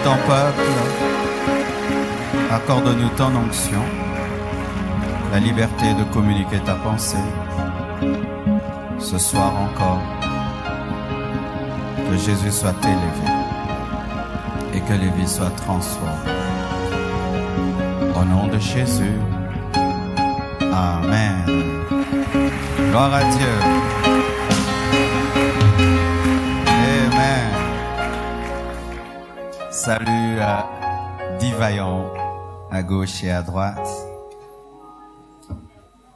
ton peuple. Accorde-nous ton onction, la liberté de communiquer ta pensée. Ce soir encore, que Jésus soit élevé et que les vies soient transformées. Au nom de Jésus, Amen. Gloire à Dieu. Amen. Salut à 10 vaillants à gauche et à droite.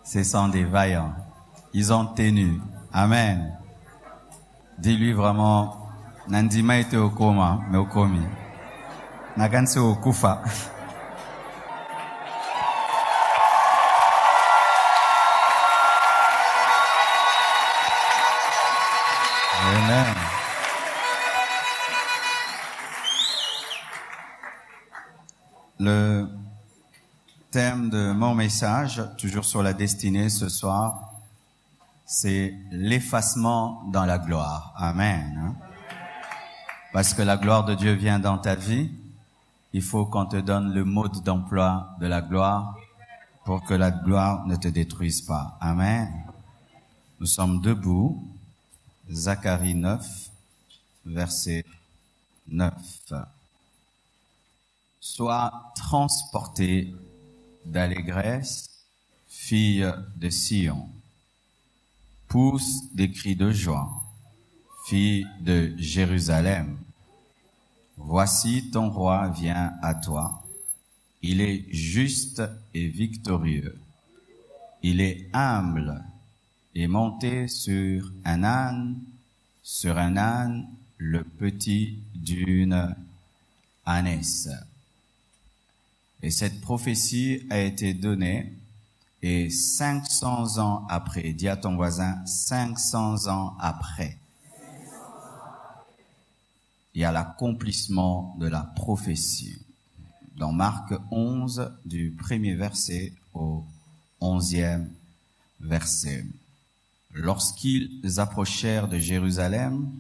Ce sont des vaillants. Ils ont tenu. Amen. Dis-lui vraiment, Nandima était au coma, mais au comi. Naganse au kufa. Amen. Le thème de mon message, toujours sur la destinée ce soir, c'est l'effacement dans la gloire. Amen. Parce que la gloire de Dieu vient dans ta vie, il faut qu'on te donne le mode d'emploi de la gloire pour que la gloire ne te détruise pas. Amen. Nous sommes debout. Zacharie 9, verset 9. Sois transportée d'allégresse, fille de Sion. Pousse des cris de joie, fille de Jérusalem. Voici ton roi vient à toi. Il est juste et victorieux. Il est humble et monté sur un âne, le petit d'une ânesse. Et cette prophétie a été donnée, et 500 ans après, dis à ton voisin, 500 ans après, il y a l'accomplissement de la prophétie. Dans Marc 11, du 1er verset au 11e verset. Lorsqu'ils approchèrent de Jérusalem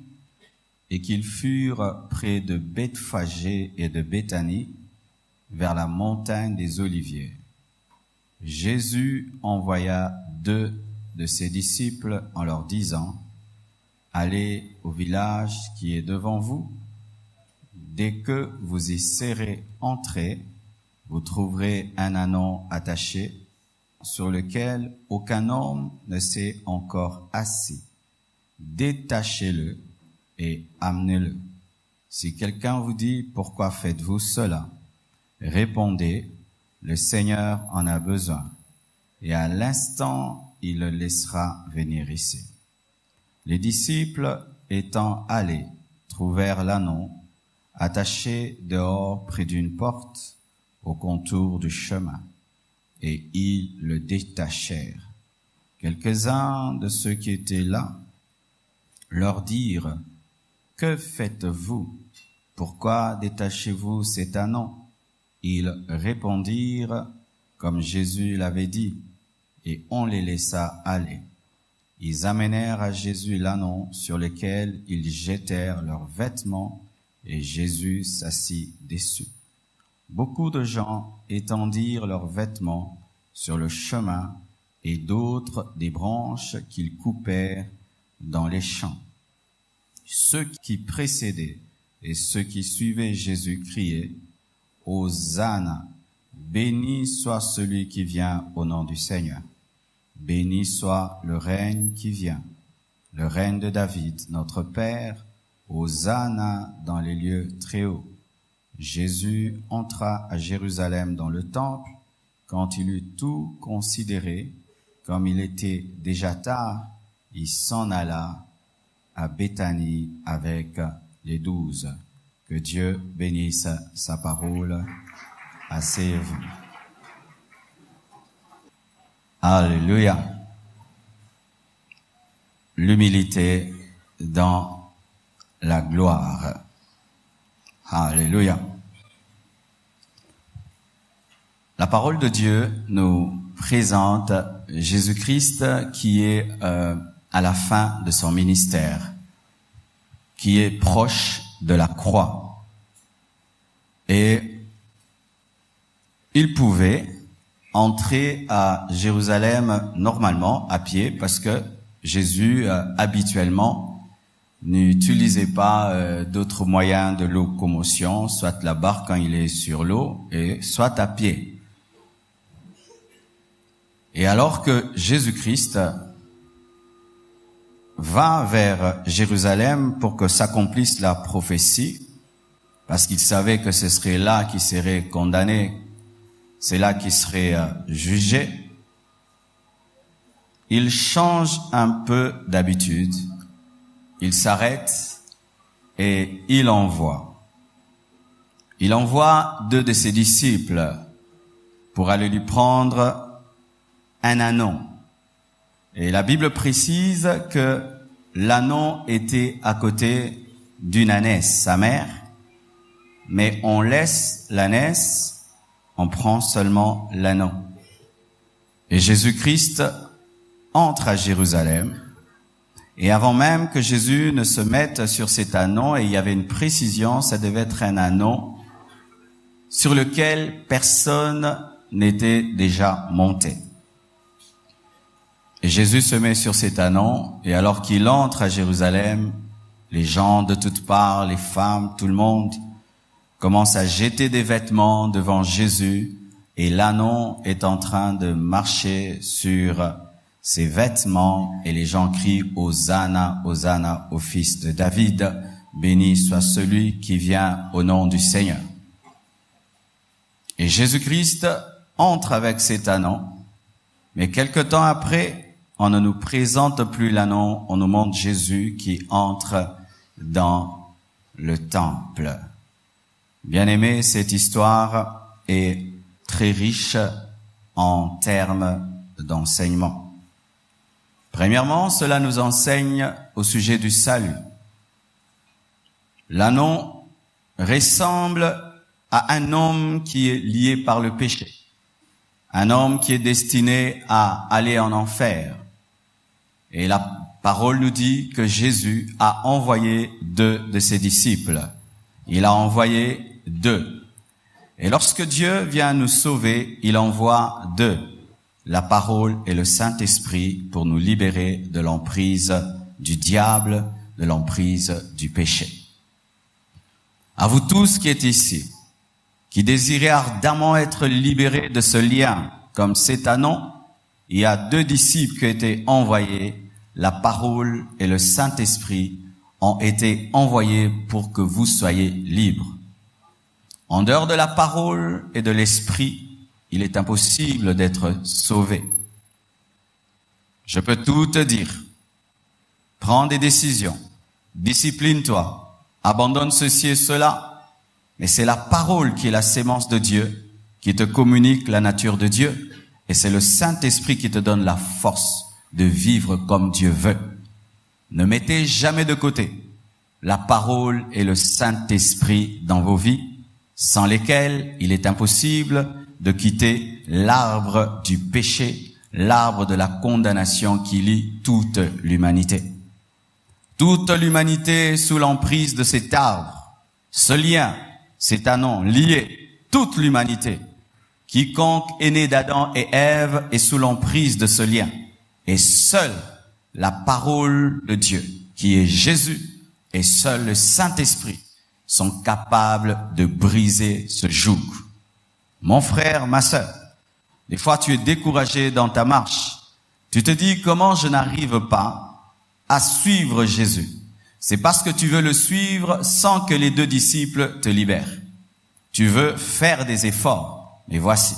et qu'ils furent près de Bethphagée et de Béthanie, vers la montagne des Oliviers, Jésus envoya 2 de ses disciples en leur disant, « Allez au village qui est devant vous. Dès que vous y serez entrés, vous trouverez un ânon attaché, sur lequel aucun homme ne s'est encore assis. Détachez-le et amenez-le. Si quelqu'un vous dit, pourquoi faites-vous cela? Répondez, le Seigneur en a besoin. Et à l'instant, il le laissera venir ici. Les disciples étant allés, trouvèrent l'ânon attaché dehors près d'une porte au contour du chemin. Et ils le détachèrent. Quelques-uns de ceux qui étaient là leur dirent, « Que faites-vous? Pourquoi détachez-vous cet ânon ?» Ils répondirent, comme Jésus l'avait dit, et on les laissa aller. Ils amenèrent à Jésus l'ânon sur lequel ils jetèrent leurs vêtements, et Jésus s'assit dessus. Beaucoup de gens étendirent leurs vêtements sur le chemin et d'autres des branches qu'ils coupèrent dans les champs. Ceux qui précédaient et ceux qui suivaient Jésus criaient, « Hosanna, béni soit celui qui vient au nom du Seigneur. Béni soit le règne qui vient, le règne de David, notre Père. Hosanna dans les lieux très hauts. » Jésus entra à Jérusalem dans le temple. Quand il eut tout considéré, comme il était déjà tard, il s'en alla à Béthanie avec les 12. Que Dieu bénisse sa parole à ses vies. Alléluia. L'humilité dans la gloire. Alléluia. La parole de Dieu nous présente Jésus-Christ qui est à la fin de son ministère, qui est proche de la croix. Et il pouvait entrer à Jérusalem normalement à pied parce que Jésus habituellement n'utilisait pas d'autres moyens de locomotion, soit la barque quand il est sur l'eau et soit à pied. Et alors que Jésus-Christ va vers Jérusalem pour que s'accomplisse la prophétie, parce qu'il savait que ce serait là qu'il serait condamné, c'est là qu'il serait jugé, il change un peu d'habitude, il s'arrête et il envoie 2 de ses disciples pour aller lui prendre un ânon. Et la Bible précise que l'ânon était à côté d'une ânesse, sa mère, mais on laisse l'ânesse, on prend seulement l'ânon. Et Jésus-Christ entre à Jérusalem, et avant même que Jésus ne se mette sur cet ânon, et il y avait une précision, ça devait être un ânon sur lequel personne n'était déjà monté. Et Jésus se met sur cet ânon, et alors qu'il entre à Jérusalem, les gens de toutes parts, les femmes, tout le monde, commencent à jeter des vêtements devant Jésus, et l'ânon est en train de marcher sur ses vêtements, et les gens crient « Hosanna, Hosanna au fils de David, béni soit celui qui vient au nom du Seigneur ». Et Jésus-Christ entre avec cet ânon, mais quelque temps après, on ne nous présente plus l'ânon, on nous montre Jésus qui entre dans le temple. Bien-aimé, cette histoire est très riche en termes d'enseignement. Premièrement, cela nous enseigne au sujet du salut. L'ânon ressemble à un homme qui est lié par le péché, un homme qui est destiné à aller en enfer. Et la parole nous dit que Jésus a envoyé 2 de ses disciples. Il a envoyé 2. Et lorsque Dieu vient nous sauver, il envoie 2, la parole et le Saint-Esprit, pour nous libérer de l'emprise du diable, de l'emprise du péché. À vous tous qui êtes ici, qui désirez ardemment être libérés de ce lien, comme cet ânon, il y a 2 disciples qui ont été envoyés, la parole et le Saint-Esprit ont été envoyés pour que vous soyez libres. En dehors de la parole et de l'Esprit, il est impossible d'être sauvé. Je peux tout te dire. Prends des décisions, discipline-toi, abandonne ceci et cela, mais c'est la parole qui est la sémence de Dieu, qui te communique la nature de Dieu, et c'est le Saint-Esprit qui te donne la force de vivre comme Dieu veut. Ne mettez jamais de côté la parole et le Saint-Esprit dans vos vies, sans lesquels il est impossible de quitter l'arbre du péché, l'arbre de la condamnation qui lie toute l'humanité. Toute l'humanité est sous l'emprise de cet arbre. Ce lien, cet ânon lié, toute l'humanité. Quiconque est né d'Adam et Ève est sous l'emprise de ce lien. Et seule la parole de Dieu, qui est Jésus, et seul le Saint-Esprit sont capables de briser ce joug. Mon frère, ma sœur, des fois tu es découragé dans ta marche. Tu te dis comment je n'arrive pas à suivre Jésus. C'est parce que tu veux le suivre sans que les 2 disciples te libèrent. Tu veux faire des efforts. Mais voici,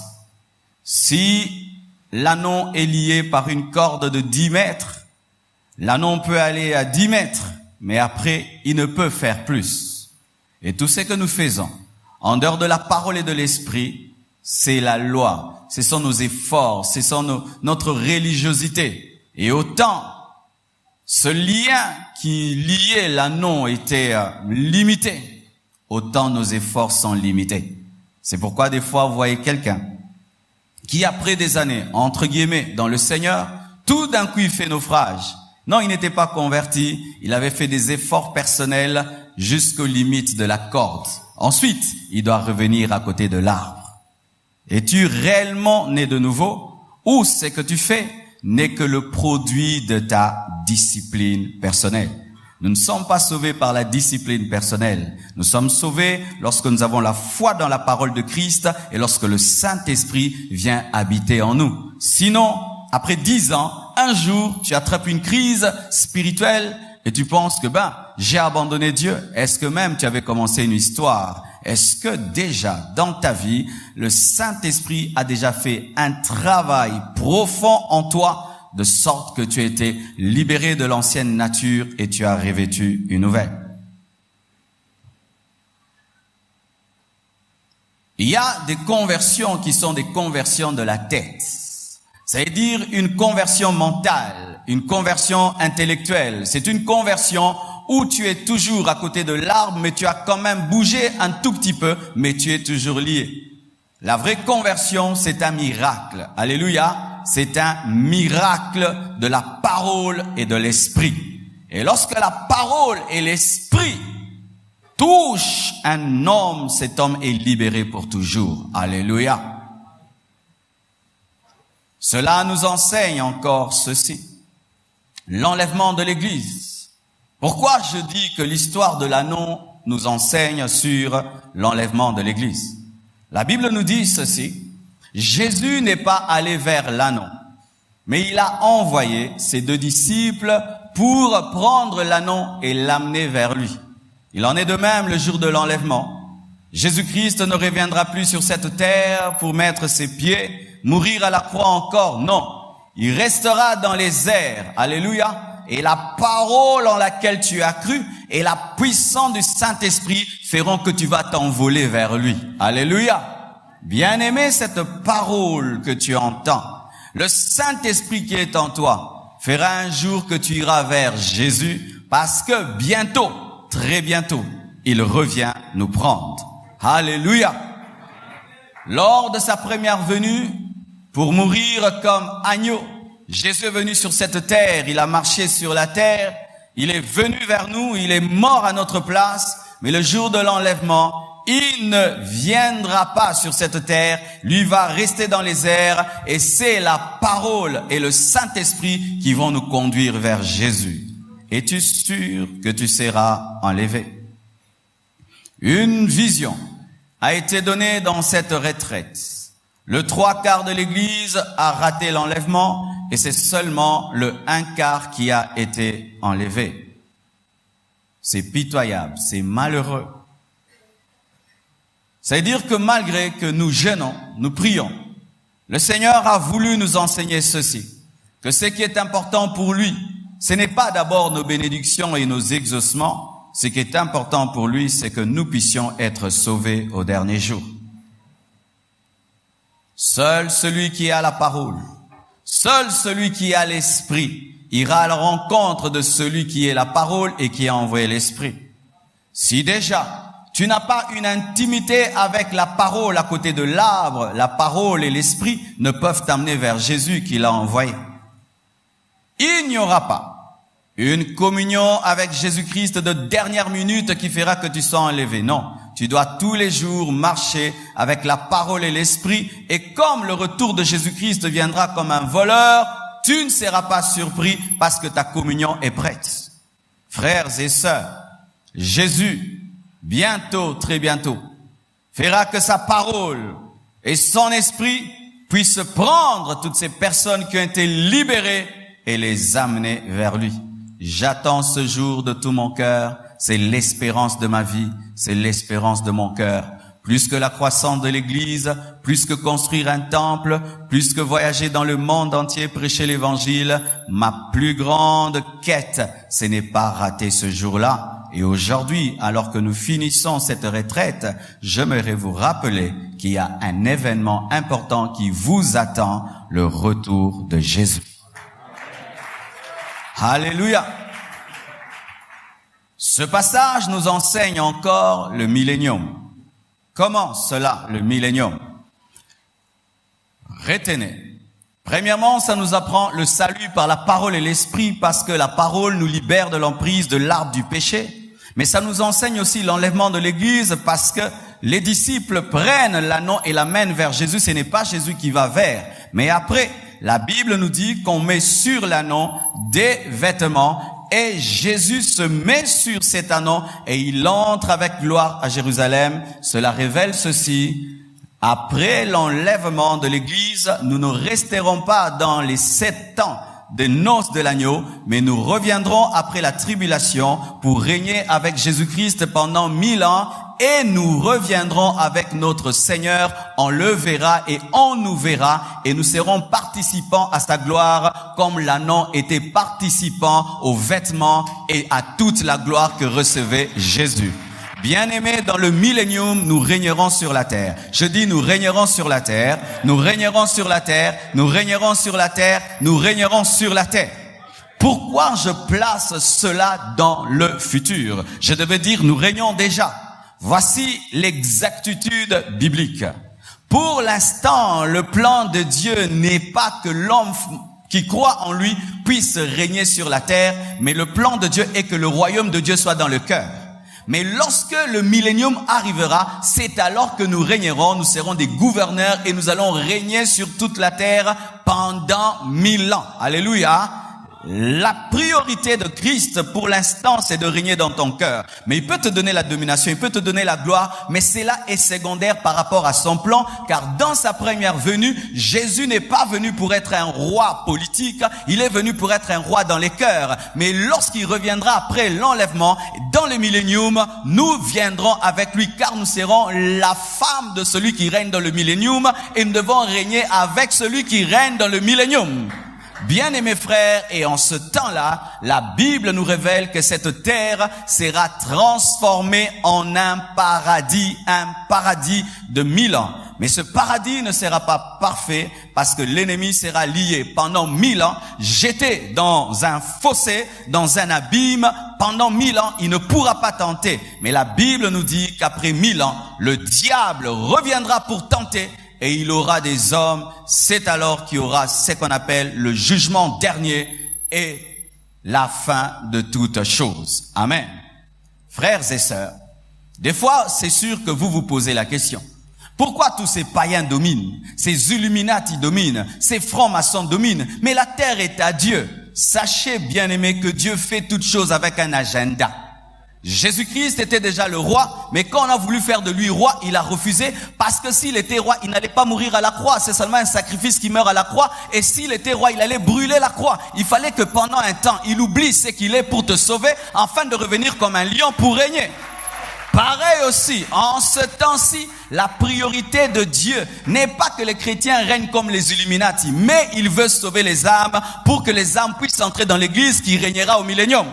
si l'ânon est lié par une corde de 10 mètres, l'ânon peut aller à 10 mètres, mais après, il ne peut faire plus. Et tout ce que nous faisons, en dehors de la parole et de l'esprit, c'est la loi, ce sont nos efforts, ce sont notre religiosité. Et autant, ce lien qui liait l'ânon était limité, autant nos efforts sont limités. C'est pourquoi des fois, vous voyez quelqu'un qui, après des années, entre guillemets, dans le Seigneur, tout d'un coup, il fait naufrage. Non, il n'était pas converti, il avait fait des efforts personnels jusqu'aux limites de la corde. Ensuite, il doit revenir à côté de l'arbre. Es-tu réellement né de nouveau ou ce que tu fais n'est que le produit de ta discipline personnelle? Nous ne sommes pas sauvés par la discipline personnelle. Nous sommes sauvés lorsque nous avons la foi dans la parole de Christ et lorsque le Saint-Esprit vient habiter en nous. Sinon, après 10 ans, un jour, tu attrapes une crise spirituelle et tu penses que j'ai abandonné Dieu. Est-ce que même tu avais commencé une histoire? Est-ce que déjà dans ta vie, le Saint-Esprit a déjà fait un travail profond en toi de sorte que tu as été libéré de l'ancienne nature et tu as revêtu une nouvelle? Il y a des conversions qui sont des conversions de la tête. C'est-à-dire une conversion mentale, une conversion intellectuelle. C'est une conversion où tu es toujours à côté de l'arbre, mais tu as quand même bougé un tout petit peu, mais tu es toujours lié. La vraie conversion, c'est un miracle. Alléluia. C'est un miracle de la parole et de l'esprit. Et lorsque la parole et l'esprit touchent un homme, cet homme est libéré pour toujours. Alléluia. Cela nous enseigne encore ceci. L'enlèvement de l'Église. Pourquoi je dis que l'histoire de l'anneau nous enseigne sur l'enlèvement de l'Église? La Bible nous dit ceci. Jésus n'est pas allé vers l'anneau, mais il a envoyé ses 2 disciples pour prendre l'anneau et l'amener vers lui. Il en est de même le jour de l'enlèvement. Jésus-Christ ne reviendra plus sur cette terre pour mettre ses pieds, mourir à la croix encore. Non, il restera dans les airs. Alléluia. Et la parole en laquelle tu as cru et la puissance du Saint-Esprit feront que tu vas t'envoler vers lui. Alléluia. Bien-aimé, cette parole que tu entends, le Saint-Esprit qui est en toi, fera un jour que tu iras vers Jésus, parce que bientôt, très bientôt, il revient nous prendre. Alléluia. Lors de sa première venue, pour mourir comme agneau, Jésus est venu sur cette terre, il a marché sur la terre, il est venu vers nous, il est mort à notre place, mais le jour de l'enlèvement, il ne viendra pas sur cette terre, lui va rester dans les airs et c'est la parole et le Saint-Esprit qui vont nous conduire vers Jésus. Es-tu sûr que tu seras enlevé? Une vision a été donnée dans cette retraite. Le 3/4 de l'Église a raté l'enlèvement et c'est seulement le 1/4 qui a été enlevé. C'est pitoyable, c'est malheureux. C'est-à-dire que malgré que nous jeûnons, nous prions, le Seigneur a voulu nous enseigner ceci, que ce qui est important pour lui, ce n'est pas d'abord nos bénédictions et nos exaucements, ce qui est important pour lui, c'est que nous puissions être sauvés au dernier jour. Seul celui qui a la parole, seul celui qui a l'esprit, ira à la rencontre de celui qui est la parole et qui a envoyé l'esprit. Si déjà, tu n'as pas une intimité avec la parole à côté de l'arbre, la parole et l'esprit ne peuvent t'amener vers Jésus qui l'a envoyé. Il n'y aura pas une communion avec Jésus-Christ de dernière minute qui fera que tu sois enlevé. Non, tu dois tous les jours marcher avec la parole et l'esprit. Et comme le retour de Jésus-Christ viendra comme un voleur, tu ne seras pas surpris parce que ta communion est prête. Frères et sœurs, Jésus, bientôt, très bientôt, fera que sa parole et son esprit puissent prendre toutes ces personnes qui ont été libérées et les amener vers lui. J'attends ce jour de tout mon cœur. C'est l'espérance de ma vie. C'est l'espérance de mon cœur. Plus que la croissance de l'Église, plus que construire un temple, plus que voyager dans le monde entier, prêcher l'Évangile, ma plus grande quête, ce n'est pas rater ce jour-là. Et aujourd'hui, alors que nous finissons cette retraite, j'aimerais vous rappeler qu'il y a un événement important qui vous attend, le retour de Jésus. Alléluia. Ce passage nous enseigne encore le millénium. Comment cela, le millénium? Retenez. Premièrement, ça nous apprend le salut par la parole et l'esprit parce que la parole nous libère de l'emprise de l'arbre du péché. Mais ça nous enseigne aussi l'enlèvement de l'Église parce que les disciples prennent l'anneau et l'amènent vers Jésus. Ce n'est pas Jésus qui va vers. Mais après, la Bible nous dit qu'on met sur l'anneau des vêtements et Jésus se met sur cet anneau et il entre avec gloire à Jérusalem. Cela révèle ceci. Après l'enlèvement de l'Église, nous ne resterons pas dans les 7 ans des noces de l'agneau, mais nous reviendrons après la tribulation pour régner avec Jésus-Christ pendant 1000 ans et nous reviendrons avec notre Seigneur. On le verra et on nous verra et nous serons participants à sa gloire comme l'anneau était participant aux vêtements et à toute la gloire que recevait Jésus. Bien-aimés, dans le millénium, nous régnerons sur la terre. Je dis, nous régnerons sur la terre, nous régnerons sur la terre, nous régnerons sur la terre, nous régnerons sur la terre. Pourquoi je place cela dans le futur? Je devais dire, nous régnons déjà. Voici l'exactitude biblique. Pour l'instant, le plan de Dieu n'est pas que l'homme qui croit en lui puisse régner sur la terre, mais le plan de Dieu est que le royaume de Dieu soit dans le cœur. Mais lorsque le millénium arrivera, c'est alors que nous régnerons, nous serons des gouverneurs et nous allons régner sur toute la terre pendant 1000 ans. Alléluia. La priorité de Christ pour l'instant, c'est de régner dans ton cœur. Mais il peut te donner la domination, il peut te donner la gloire, mais cela est secondaire par rapport à son plan, car dans sa première venue, Jésus n'est pas venu pour être un roi politique, il est venu pour être un roi dans les cœurs. Mais lorsqu'il reviendra après l'enlèvement, dans le millénium, nous viendrons avec lui, car nous serons la femme de celui qui règne dans le millénium, et nous devons régner avec celui qui règne dans le millénium. Bien-aimés frères, et en ce temps-là, la Bible nous révèle que cette terre sera transformée en un paradis de 1000 ans. Mais ce paradis ne sera pas parfait parce que l'ennemi sera lié pendant 1000 ans, jeté dans un fossé, dans un abîme. Pendant 1000 ans, il ne pourra pas tenter. Mais la Bible nous dit qu'après 1000 ans, le diable reviendra pour tenter. Et il aura des hommes, c'est alors qu'il y aura ce qu'on appelle le jugement dernier et la fin de toutes choses. Amen. Frères et sœurs, des fois, c'est sûr que vous vous posez la question. Pourquoi tous ces païens dominent? Ces Illuminati dominent, ces francs-maçons dominent, mais la terre est à Dieu. Sachez, bien-aimés, que Dieu fait toutes choses avec un agenda. Jésus-Christ était déjà le roi, mais quand on a voulu faire de lui roi, il a refusé parce que s'il était roi, il n'allait pas mourir à la croix. C'est seulement un sacrifice qui meurt à la croix. Et s'il était roi, il allait brûler la croix. Il fallait que pendant un temps, il oublie ce qu'il est pour te sauver, afin de revenir comme un lion pour régner. Pareil aussi, en ce temps-ci, la priorité de Dieu n'est pas que les chrétiens règnent comme les Illuminati, mais il veut sauver les âmes pour que les âmes puissent entrer dans l'église qui régnera au millénium.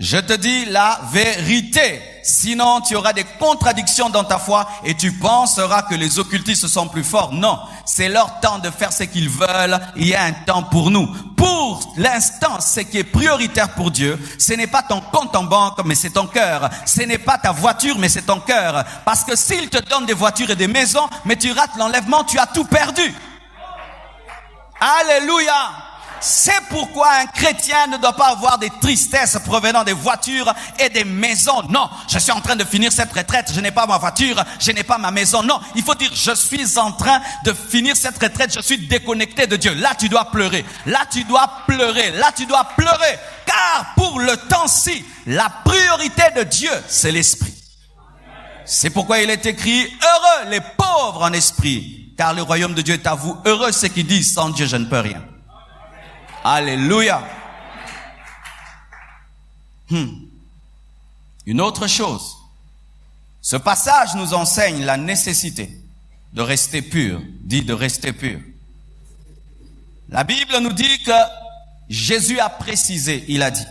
Je te dis la vérité. Sinon, tu auras des contradictions dans ta foi et tu penseras que les occultistes sont plus forts. Non, c'est leur temps de faire ce qu'ils veulent. Il y a un temps pour nous. Pour l'instant, ce qui est prioritaire pour Dieu, ce n'est pas ton compte en banque, mais c'est ton cœur. Ce n'est pas ta voiture, mais c'est ton cœur. Parce que s'il te donne des voitures et des maisons, mais tu rates l'enlèvement, tu as tout perdu. Alléluia. C'est pourquoi un chrétien ne doit pas avoir des tristesses provenant des voitures et des maisons. Non, je suis en train de finir cette retraite, je n'ai pas ma voiture, je n'ai pas ma maison. Non, il faut dire, je suis en train de finir cette retraite, je suis déconnecté de Dieu. Là, tu dois pleurer. Là, tu dois pleurer. Là, tu dois pleurer. Car pour le temps-ci, la priorité de Dieu, c'est l'esprit. C'est pourquoi il est écrit, heureux les pauvres en esprit, car le royaume de Dieu est à vous. Heureux ceux qui disent, sans Dieu, je ne peux rien. Alléluia. Une autre chose. Ce passage nous enseigne la nécessité de rester pur. Dit de rester pur. La Bible nous dit que Jésus a précisé, il a dit,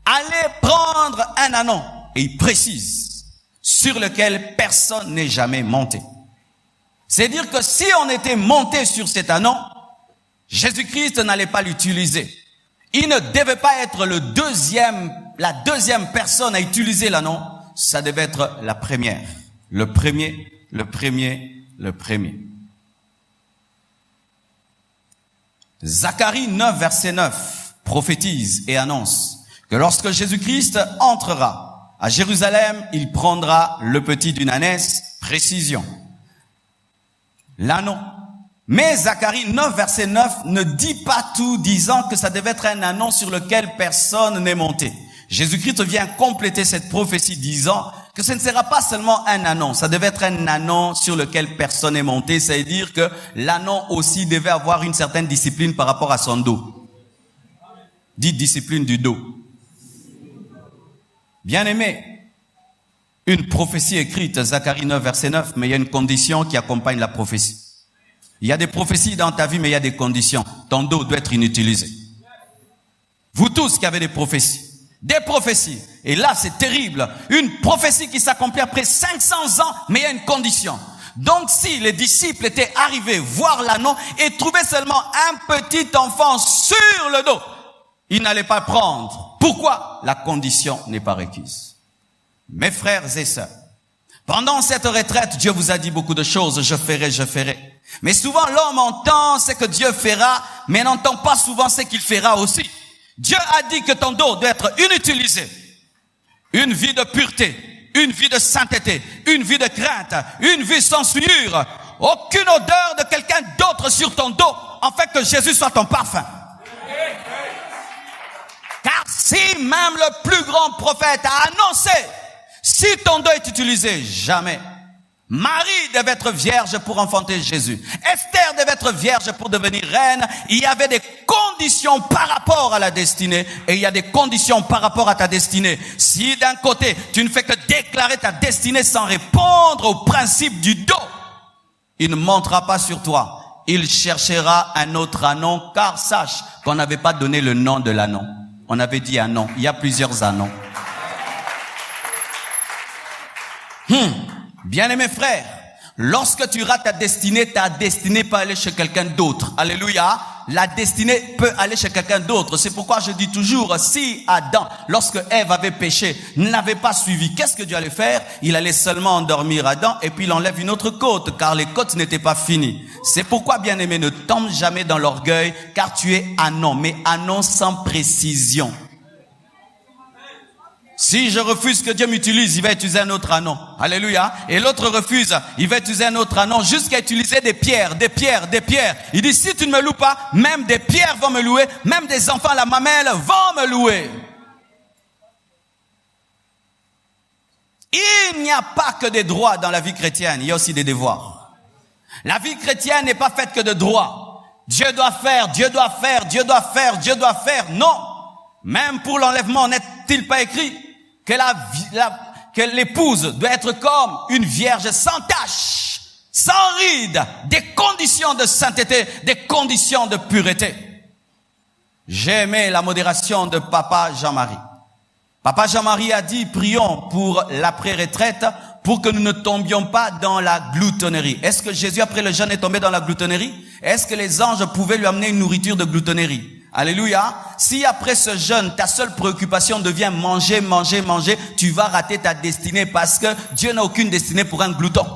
allez prendre un anneau, et il précise, sur lequel personne n'est jamais monté. C'est-à-dire que si on était monté sur cet anneau, Jésus-Christ n'allait pas l'utiliser. Il ne devait pas être la deuxième personne à utiliser l'anneau. Ça devait être la première. Le premier. Zacharie 9, verset 9, prophétise et annonce que lorsque Jésus-Christ entrera à Jérusalem, il prendra le petit d'une ânesse, précision, l'anneau. Mais Zacharie 9, verset 9, ne dit pas tout, disant que ça devait être un anneau sur lequel personne n'est monté. Jésus-Christ vient compléter cette prophétie disant que ce ne sera pas seulement un anneau, ça devait être un anneau sur lequel personne n'est monté, c'est-à-dire que l'anneau aussi devait avoir une certaine discipline par rapport à son dos. Dites discipline du dos. Bien-aimé, une prophétie écrite, Zacharie 9, verset 9, mais il y a une condition qui accompagne la prophétie. Il y a des prophéties dans ta vie, mais il y a des conditions. Ton dos doit être inutilisé. Vous tous qui avez des prophéties, et là c'est terrible, une prophétie qui s'accomplit après 500 ans, mais il y a une condition. Donc si les disciples étaient arrivés voir l'anneau et trouvaient seulement un petit enfant sur le dos, ils n'allaient pas prendre. Pourquoi? La condition n'est pas requise. Mes frères et sœurs, pendant cette retraite, Dieu vous a dit beaucoup de choses, je ferai. Mais souvent l'homme entend ce que Dieu fera, mais n'entend pas souvent ce qu'il fera aussi. Dieu a dit que ton dos doit être inutilisé. Une vie de pureté, une vie de sainteté, une vie de crainte, une vie sans souillure. Aucune odeur de quelqu'un d'autre sur ton dos, en fait que Jésus soit ton parfum. Car si même le plus grand prophète a annoncé, si ton dos est utilisé, jamais. Marie devait être vierge pour enfanter Jésus. Esther devait être vierge pour devenir reine. Il y avait des conditions par rapport à la destinée et il y a des conditions par rapport à ta destinée. Si d'un côté, tu ne fais que déclarer ta destinée sans répondre au principe du dos, il ne montera pas sur toi. Il cherchera un autre anneau, car sache qu'on n'avait pas donné le nom de l'anneau. On avait dit un nom. Il y a plusieurs anneaux. Bien-aimés frères, lorsque tu rates ta destinée peut aller chez quelqu'un d'autre. Alléluia. La destinée peut aller chez quelqu'un d'autre. C'est pourquoi je dis toujours, si Adam, lorsque Ève avait péché, n'avait pas suivi, qu'est-ce que Dieu allait faire? Il allait seulement endormir Adam et puis il enlève une autre côte, car les côtes n'étaient pas finies. C'est pourquoi, bien-aimé, ne tombe jamais dans l'orgueil, car tu es Anon, mais Anon sans précision. Si je refuse que Dieu m'utilise, il va utiliser un autre anneau. Alléluia. Et l'autre refuse, il va utiliser un autre anneau jusqu'à utiliser des pierres. Il dit, si tu ne me loues pas, même des pierres vont me louer, même des enfants à la mamelle vont me louer. Il n'y a pas que des droits dans la vie chrétienne, il y a aussi des devoirs. La vie chrétienne n'est pas faite que de droits. Dieu doit faire. Non. Même pour l'enlèvement, n'est-il pas écrit que l'épouse doit être comme une vierge sans tache, sans ride, des conditions de sainteté, des conditions de pureté. J'ai aimé la modération de Papa Jean-Marie. Papa Jean-Marie a dit, prions pour l'après-retraite pour que nous ne tombions pas dans la gloutonnerie. Est-ce que Jésus, après le jeûne, est tombé dans la gloutonnerie? Est-ce que les anges pouvaient lui amener une nourriture de gloutonnerie? Alléluia. Si après ce jeûne, ta seule préoccupation devient manger, tu vas rater ta destinée parce que Dieu n'a aucune destinée pour un glouton.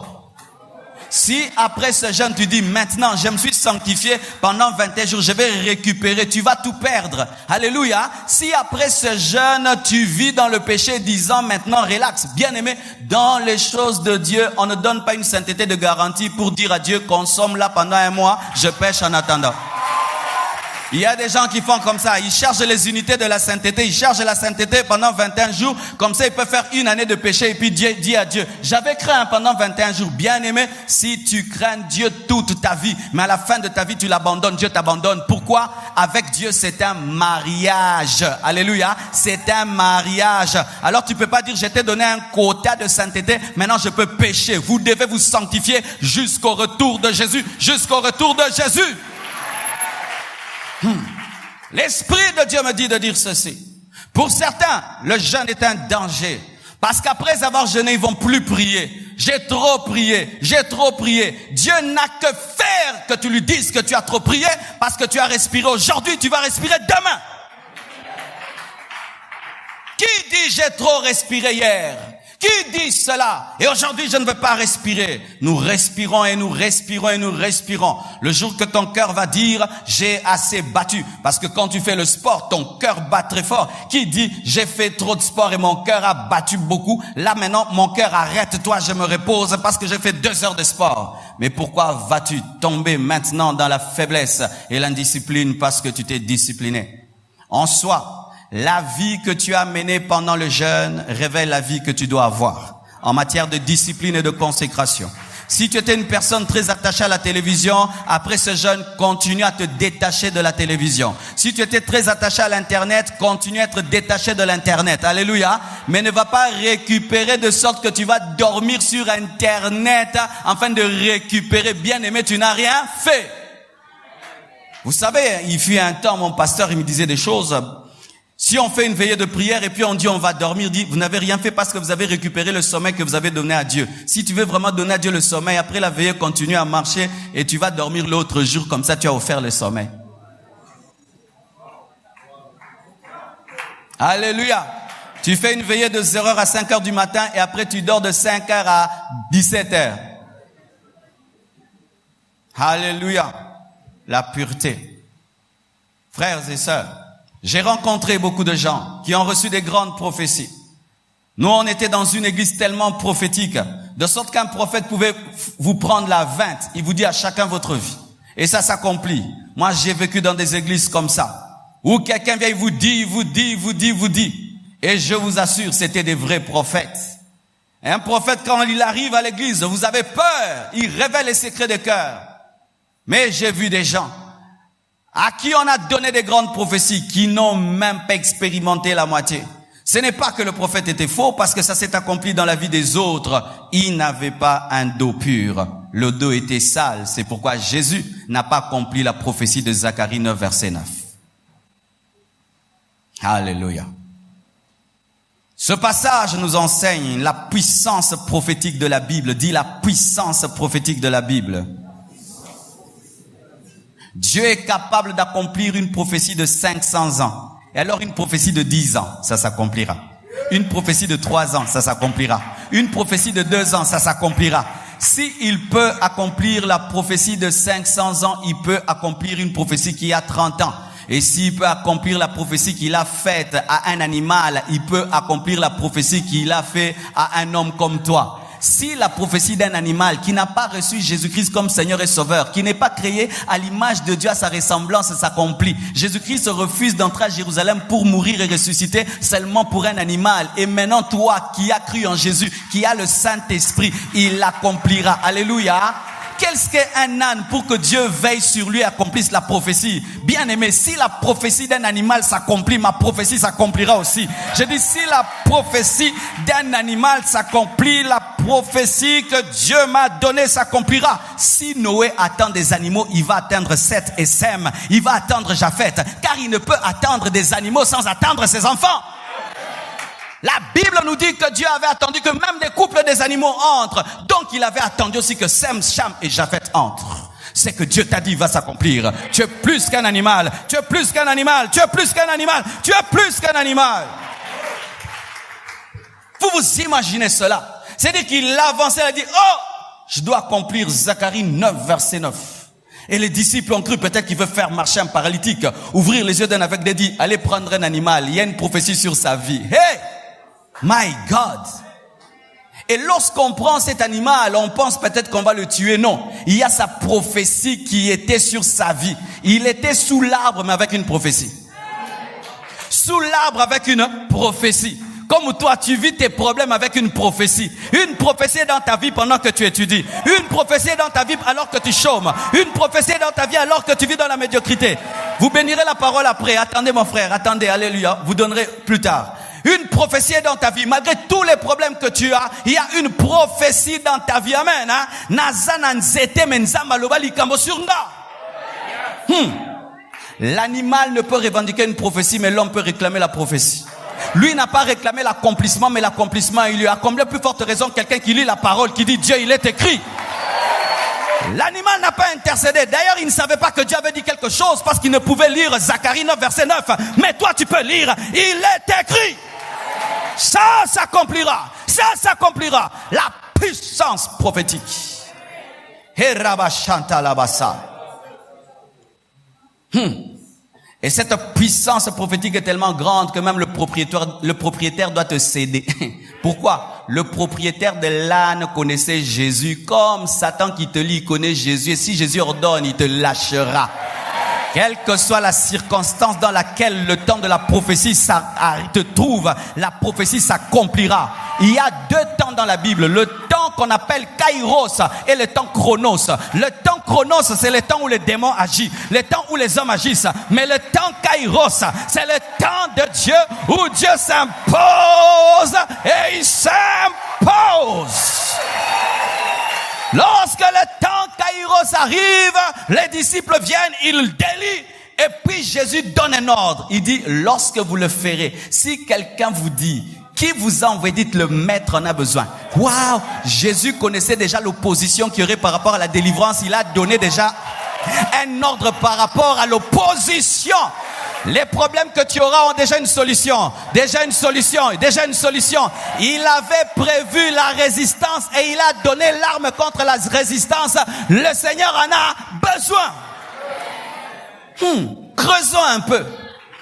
Si après ce jeûne, tu dis maintenant, je me suis sanctifié pendant 21 jours, je vais récupérer, tu vas tout perdre. Alléluia. Si après ce jeûne, tu vis dans le péché disant maintenant, relax. Bien-aimé, dans les choses de Dieu, on ne donne pas une sainteté de garantie pour dire à Dieu, consomme là pendant un mois, je pêche en attendant. Il y a des gens qui font comme ça, ils cherchent les unités de la sainteté, ils cherchent la sainteté pendant 21 jours, comme ça ils peuvent faire une année de péché et puis Dieu dit à Dieu, j'avais craint pendant 21 jours, bien aimé, si tu crains Dieu toute ta vie, mais à la fin de ta vie tu l'abandonnes, Dieu t'abandonne. Pourquoi? Avec Dieu c'est un mariage, alléluia, c'est un mariage. Alors tu peux pas dire, je t'ai donné un quota de sainteté, maintenant je peux pécher. Vous devez vous sanctifier jusqu'au retour de Jésus, jusqu'au retour de Jésus. L'Esprit de Dieu me dit de dire ceci. Pour certains, le jeûne est un danger. Parce qu'après avoir jeûné, ils vont plus prier. J'ai trop prié. Dieu n'a que faire que tu lui dises que tu as trop prié parce que tu as respiré aujourd'hui, tu vas respirer demain. Qui dit j'ai trop respiré hier? Qui dit cela? Et aujourd'hui, je ne veux pas respirer. Nous respirons et nous respirons et nous respirons. Le jour que ton cœur va dire, j'ai assez battu. Parce que quand tu fais le sport, ton cœur bat très fort. Qui dit, j'ai fait trop de sport et mon cœur a battu beaucoup. Là maintenant, mon cœur arrête-toi, je me repose parce que j'ai fait 2 heures de sport. Mais pourquoi vas-tu tomber maintenant dans la faiblesse et l'indiscipline parce que tu t'es discipliné? En soi, la vie que tu as menée pendant le jeûne révèle la vie que tu dois avoir en matière de discipline et de consécration. Si tu étais une personne très attachée à la télévision, après ce jeûne, continue à te détacher de la télévision. Si tu étais très attaché à l'Internet, continue à être détaché de l'Internet. Alléluia. Mais ne va pas récupérer de sorte que tu vas dormir sur Internet afin de récupérer. Bien-aimé, tu n'as rien fait. Vous savez, il fut un temps, mon pasteur, il me disait des choses. Si on fait une veillée de prière et puis on dit on va dormir, dit vous n'avez rien fait parce que vous avez récupéré le sommeil que vous avez donné à Dieu. Si tu veux vraiment donner à Dieu le sommeil, après la veillée, continue à marcher et tu vas dormir l'autre jour, comme ça tu as offert le sommeil. Alléluia. Tu fais une veillée de 0h à 5h du matin et après tu dors de 5h à 17h. Alléluia. La pureté. Frères et sœurs, j'ai rencontré beaucoup de gens qui ont reçu des grandes prophéties. Nous, on était dans une église tellement prophétique, de sorte qu'un prophète pouvait vous prendre la 20. Il vous dit à chacun votre vie. Et ça s'accomplit. Moi, j'ai vécu dans des églises comme ça, où quelqu'un vient, il vous dit. Et je vous assure, c'était des vrais prophètes. Et un prophète, quand il arrive à l'église, vous avez peur. Il révèle les secrets des cœurs. Mais j'ai vu des gens à qui on a donné des grandes prophéties, qui n'ont même pas expérimenté la moitié. Ce n'est pas que le prophète était faux, parce que ça s'est accompli dans la vie des autres. Il n'avait pas un dos pur. Le dos était sale. C'est pourquoi Jésus n'a pas accompli la prophétie de Zacharie 9, verset 9. Alléluia. Ce passage nous enseigne la puissance prophétique de la Bible. Dis la puissance prophétique de la Bible. Dieu est capable d'accomplir une prophétie de 500 ans. Et alors une prophétie de 10 ans, ça s'accomplira. Une prophétie de 3 ans, ça s'accomplira. Une prophétie de 2 ans, ça s'accomplira. S'il peut accomplir la prophétie de 500 ans, il peut accomplir une prophétie qui a 30 ans. Et s'il peut accomplir la prophétie qu'il a faite à un animal, il peut accomplir la prophétie qu'il a fait à un homme comme toi. Si la prophétie d'un animal qui n'a pas reçu Jésus-Christ comme Seigneur et Sauveur, qui n'est pas créé à l'image de Dieu, à sa ressemblance, s'accomplit. Jésus-Christ refuse d'entrer à Jérusalem pour mourir et ressusciter seulement pour un animal. Et maintenant, toi qui as cru en Jésus, qui as le Saint-Esprit, il l'accomplira. Alléluia. Qu'est-ce qu'un âne pour que Dieu veille sur lui et accomplisse la prophétie? Bien aimé, si la prophétie d'un animal s'accomplit, ma prophétie s'accomplira aussi. Je dis, si la prophétie d'un animal s'accomplit, la prophétie que Dieu m'a donnée s'accomplira. Si Noé attend des animaux, il va attendre Seth et Sem. Il va attendre Japheth, car il ne peut attendre des animaux sans attendre ses enfants. La Bible nous dit que Dieu avait attendu que même des couples des animaux entrent. Donc il avait attendu aussi que Sem, Cham et Japheth entrent. C'est que Dieu t'a dit va s'accomplir. Tu es plus qu'un animal. Tu es plus qu'un animal. Tu es plus qu'un animal. Tu es plus qu'un animal. Vous vous imaginez cela? C'est-à-dire qu'il avançait, il a dit, oh, je dois accomplir Zacharie 9, verset 9. Et les disciples ont cru peut-être qu'il veut faire marcher un paralytique, ouvrir les yeux d'un aveugle et dire, allez prendre un animal. Il y a une prophétie sur sa vie. Hey! My God! Et lorsqu'on prend cet animal, on pense peut-être qu'on va le tuer. Non. Il y a sa prophétie qui était sur sa vie. Il était sous l'arbre, mais avec une prophétie. Sous l'arbre avec une prophétie. Comme toi, tu vis tes problèmes avec une prophétie. Une prophétie dans ta vie pendant que tu étudies. Une prophétie dans ta vie alors que tu chômes. Une prophétie dans ta vie alors que tu vis dans la médiocrité. Vous bénirez la parole après. Attendez mon frère, attendez, alléluia. Vous donnerez plus tard. Une prophétie dans ta vie, malgré tous les problèmes que tu as, il y a une prophétie dans ta vie. Amen. L'animal ne peut revendiquer une prophétie, mais l'homme peut réclamer la prophétie. Lui n'a pas réclamé l'accomplissement, mais l'accomplissement il lui a. Combien plus forte raison quelqu'un qui lit la parole, qui dit Dieu, il est écrit. L'animal n'a pas intercédé. D'ailleurs, il ne savait pas que Dieu avait dit quelque chose parce qu'il ne pouvait lire Zacharie 9, verset 9. Mais toi, tu peux lire. Il est écrit. Ça s'accomplira. ça s'accomplira. La puissance prophétique. Et cette puissance prophétique est tellement grande que même le propriétaire doit te céder. Pourquoi? Le propriétaire de l'âne connaissait Jésus. Comme Satan qui te lit connaît Jésus. Et si Jésus ordonne, il te lâchera. Quelle que soit la circonstance dans laquelle le temps de la prophétie te trouve, la prophétie s'accomplira. Il y a deux temps dans la Bible. Le temps qu'on appelle Kairos et le temps Chronos. Le temps Chronos, c'est le temps où les démons agissent. Le temps où les hommes agissent. Mais le temps Kairos, c'est le temps de Dieu où Dieu s'impose et il s'impose. Lorsque le temps Kairos arrive, les disciples viennent, ils délient. Et puis Jésus donne un ordre. Il dit, lorsque vous le ferez, si quelqu'un vous dit, qui vous a envoyé, dites le maître en a besoin. Waouh! Jésus connaissait déjà l'opposition qu'il y aurait par rapport à la délivrance. Il a donné déjà un ordre par rapport à l'opposition. Les problèmes que tu auras ont déjà une solution. Déjà une solution. Déjà une solution. Il avait prévu la résistance et il a donné l'arme contre la résistance. Le Seigneur en a besoin. Creusons un peu.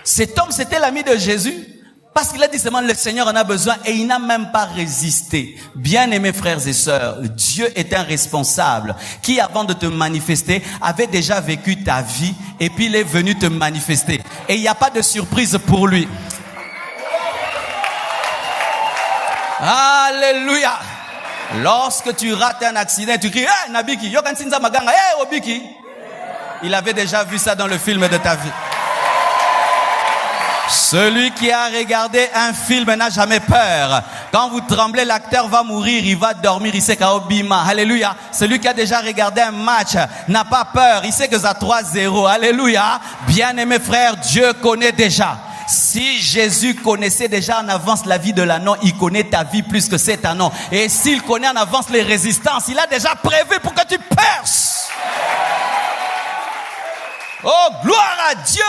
Cet homme, c'était l'ami de Jésus. Parce qu'il a dit seulement le Seigneur en a besoin et il n'a même pas résisté. Bien-aimés frères et sœurs, Dieu est un responsable qui, avant de te manifester, avait déjà vécu ta vie et puis il est venu te manifester. Et il n'y a pas de surprise pour lui. Alléluia. Lorsque tu rates un accident, tu cries, hey, Nabiki, Yokansinza Maganga, hey, Obiki. Il avait déjà vu ça dans le film de ta vie. Celui qui a regardé un film n'a jamais peur. Quand vous tremblez, l'acteur va mourir, il va dormir, il sait qu'à Obima. Alléluia. Celui qui a déjà regardé un match n'a pas peur, il sait que ça 3-0. Alléluia. Bien-aimé frère, Dieu connaît déjà. Si Jésus connaissait déjà en avance la vie de l'anneau, il connaît ta vie plus que cet anneau. Et s'il connaît en avance les résistances, il a déjà prévu pour que tu perces. Oh, gloire à Dieu!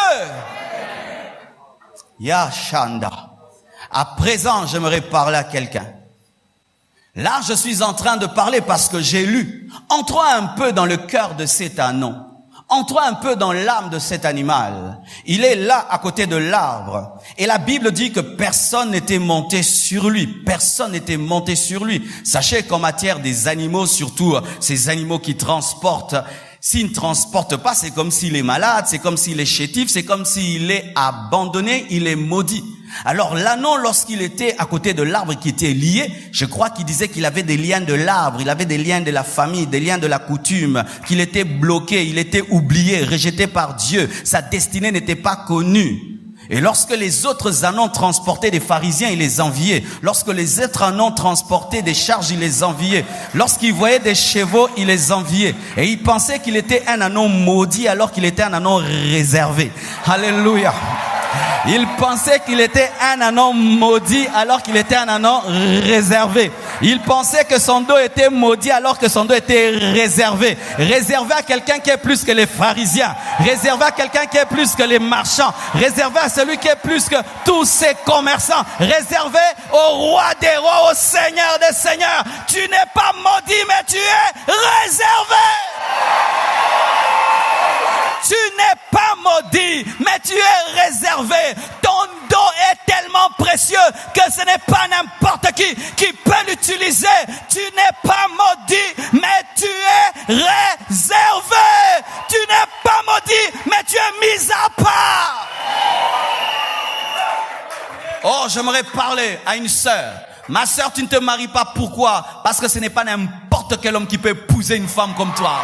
Yashanda. À présent, j'aimerais parler à quelqu'un. Là, je suis en train de parler parce que j'ai lu. Entrons un peu dans le cœur de cet anneau. Entrons un peu dans l'âme de cet animal. Il est là, à côté de l'arbre. Et la Bible dit que personne n'était monté sur lui. Personne n'était monté sur lui. Sachez qu'en matière des animaux, surtout ces animaux qui transportent, s'il ne transporte pas, c'est comme s'il est malade, c'est comme s'il est chétif, c'est comme s'il est abandonné, il est maudit. Alors l'anneau, lorsqu'il était à côté de l'arbre qui était lié, je crois qu'il disait qu'il avait des liens de l'arbre, il avait des liens de la famille, des liens de la coutume, qu'il était bloqué, il était oublié, rejeté par Dieu, sa destinée n'était pas connue. Et lorsque les autres anneaux transportaient des pharisiens, ils les enviaient. Lorsque les autres anneaux transportaient des charges, ils les enviaient. Lorsqu'ils voyaient des chevaux, ils les enviaient. Et ils pensaient qu'il était un anneau maudit alors qu'il était un anneau réservé. Alléluia. Il pensait qu'il était un anneau maudit alors qu'il était un anneau réservé. Il pensait que son dos était maudit alors que son dos était réservé. Réservé à quelqu'un qui est plus que les pharisiens. Réservé à quelqu'un qui est plus que les marchands. Réservé à celui qui est plus que tous ces commerçants. Réservé au roi des rois, au seigneur des seigneurs. Tu n'es pas maudit mais tu es réservé. Tu n'es pas maudit, mais tu es réservé. Ton dos est tellement précieux que ce n'est pas n'importe qui peut l'utiliser. Tu n'es pas maudit, mais tu es réservé. Tu n'es pas maudit, mais tu es mis à part. Oh, j'aimerais parler à une sœur. Ma sœur, tu ne te maries pas. Pourquoi? Parce que ce n'est pas n'importe quel homme qui peut épouser une femme comme toi.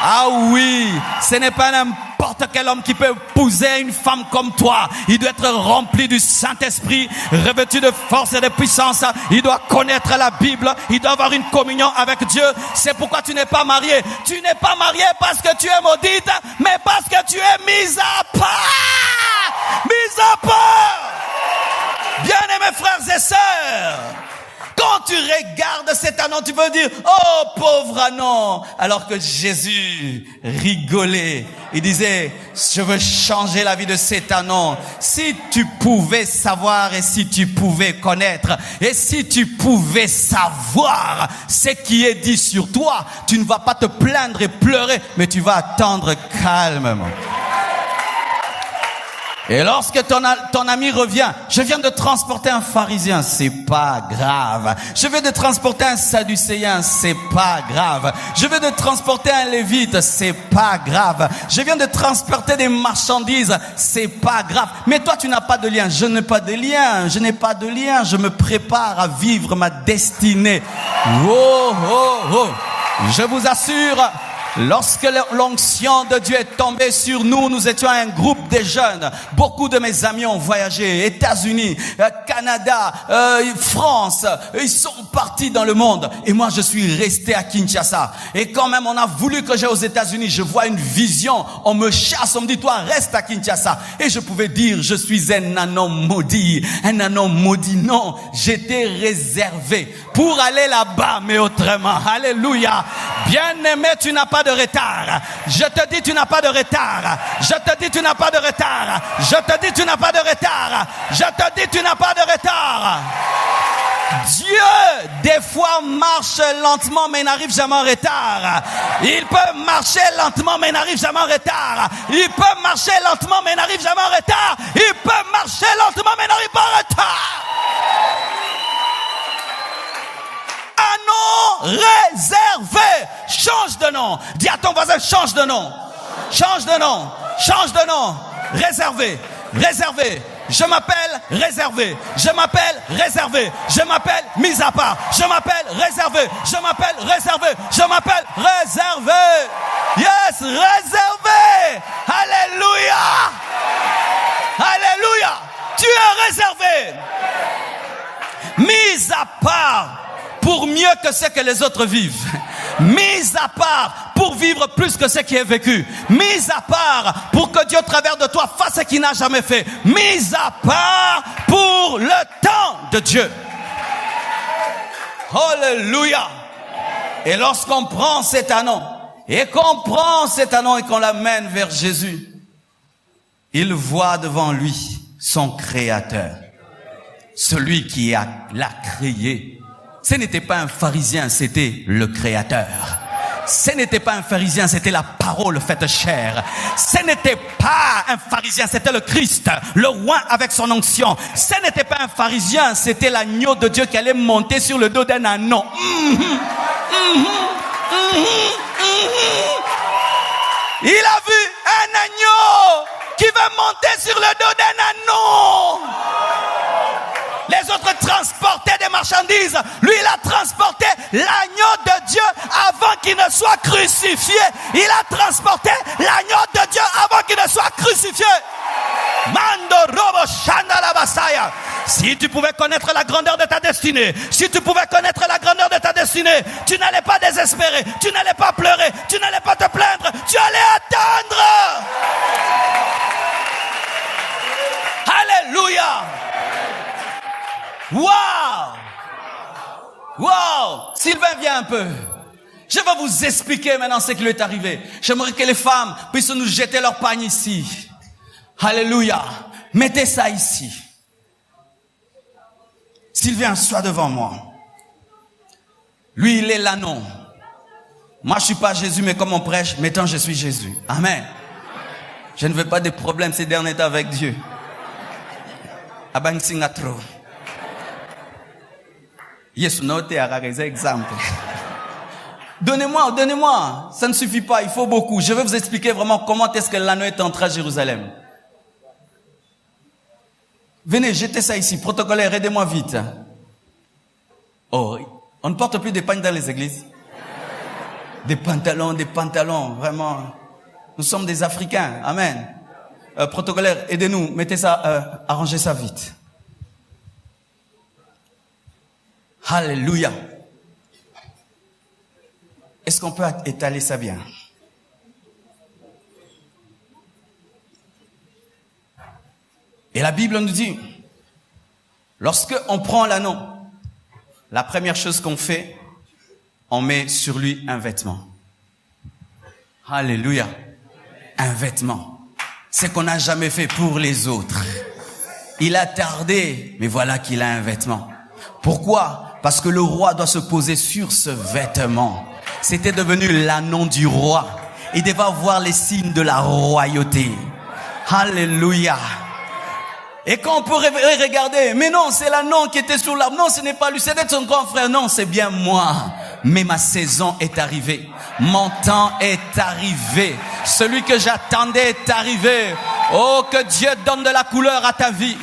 Ah oui, ce n'est pas n'importe quel homme qui peut épouser une femme comme toi. Il doit être rempli du Saint-Esprit, revêtu de force et de puissance. Il doit connaître la Bible. Il doit avoir une communion avec Dieu. C'est pourquoi tu n'es pas marié. Tu n'es pas marié parce que tu es maudite, mais parce que tu es mise à part. Mise à part. Bien-aimés frères et sœurs, quand tu regardes cet anon, tu peux dire, oh pauvre anon. Alors que Jésus rigolait. Il disait, je veux changer la vie de cet anon. Si tu pouvais savoir et si tu pouvais connaître et si tu pouvais savoir ce qui est dit sur toi, tu ne vas pas te plaindre et pleurer, mais tu vas attendre calmement. Et lorsque ton ami revient, je viens de transporter un pharisien, c'est pas grave. Je viens de transporter un sadducéen, c'est pas grave. Je viens de transporter un lévite, c'est pas grave. Je viens de transporter des marchandises, c'est pas grave. Mais toi, tu n'as pas de lien. Je n'ai pas de lien. Je n'ai pas de lien. Je me prépare à vivre ma destinée. Oh, oh, oh. Je vous assure, lorsque l'onction de Dieu est tombée sur nous, nous étions un groupe de jeunes. Beaucoup de mes amis ont voyagé, États-Unis, Canada, France. Ils sont partis dans le monde. Et moi, je suis resté à Kinshasa. Et quand même, on a voulu que j'aille aux États-Unis. Je vois une vision. On me chasse, on me dit, toi, reste à Kinshasa. Et je pouvais dire, je suis un anon maudit. Un anon maudit. Non, j'étais réservé pour aller là-bas, mais autrement. Alléluia. Bien-aimé, tu n'as pas de retard. Je te dis, tu n'as pas de retard. Je te dis, tu n'as pas de retard. Je te dis, tu n'as pas de retard. Je te dis, tu n'as pas de retard. Dieu, des fois, marche lentement, mais n'arrive jamais en retard. Il peut marcher lentement, mais n'arrive jamais en retard. Il peut marcher lentement, mais n'arrive jamais en retard. Il peut marcher lentement, mais n'arrive pas en retard. Un nom réservé. Change de nom. Dis à ton voisin, change de nom. Change de nom. Change de nom. Réservé. Réservé. Je m'appelle réservé. Je m'appelle réservé. Je m'appelle mis à part. Je m'appelle réservé. Je m'appelle réservé. Je m'appelle réservé. Yes, réservé. Alléluia. Alléluia. Tu es réservé. Mis à part pour mieux que ce que les autres vivent. Mis à part pour vivre plus que ce qui est vécu. Mis à part pour que Dieu au travers de toi fasse ce qu'il n'a jamais fait. Mis à part pour le temps de Dieu. Alléluia. Et lorsqu'on prend cet anon et qu'on l'amène vers Jésus, il voit devant lui son Créateur, celui qui l'a créé. Ce n'était pas un pharisien, c'était le Créateur. Ce n'était pas un pharisien, c'était la parole faite chair. Ce n'était pas un pharisien, c'était le Christ, le roi avec son onction. Ce n'était pas un pharisien, c'était l'agneau de Dieu qui allait monter sur le dos d'un anon. Il a vu un agneau qui va monter sur le dos d'un anon. Les autres transportaient des marchandises. Lui, il a transporté l'agneau de Dieu avant qu'il ne soit crucifié. Il a transporté l'agneau de Dieu avant qu'il ne soit crucifié. Mando robo shanda la basaya. Si tu pouvais connaître la grandeur de ta destinée, si tu pouvais connaître la grandeur de ta destinée, tu n'allais pas désespérer, tu n'allais pas pleurer, tu n'allais pas te plaindre, tu allais attendre. Alléluia. Wow! Wow! Sylvain, viens un peu. Je vais vous expliquer maintenant ce qui lui est arrivé. J'aimerais que les femmes puissent nous jeter leur pagne ici. Alléluia. Mettez ça ici. Sylvain, sois devant moi. Lui, il est l'agneau. Moi, je suis pas Jésus, mais comme on prêche, maintenant je suis Jésus. Amen. Je ne veux pas de problèmes ces derniers temps avec Dieu. Abang singatro. Yes, noté à exemple. Donnez-moi. Ça ne suffit pas, il faut beaucoup. Je vais vous expliquer vraiment comment est-ce que l'agneau est entré à Jérusalem. Venez, jetez ça ici. Protocolaire, aidez-moi vite. Oh, on ne porte plus des pagnes dans les églises. Des pantalons, vraiment. Nous sommes des Africains, amen. Protocolaire, aidez-nous, mettez ça, arrangez ça vite. Alléluia. Est-ce qu'on peut étaler ça bien? Et la Bible nous dit, lorsque on prend l'agneau, la première chose qu'on fait, on met sur lui un vêtement. Alléluia. Un vêtement. C'est qu'on n'a jamais fait pour les autres. Il a tardé, mais voilà qu'il a un vêtement. Pourquoi? Parce que le roi doit se poser sur ce vêtement. C'était devenu l'anneau du roi. Il devait avoir les signes de la royauté. Alléluia. Et quand on peut regarder, mais non, c'est l'anneau qui était sur l'arbre. Non, ce n'est pas lui, c'était son grand frère. Non, c'est bien moi. Mais ma saison est arrivée. Mon temps est arrivé. Celui que j'attendais est arrivé. Oh, que Dieu donne de la couleur à ta vie.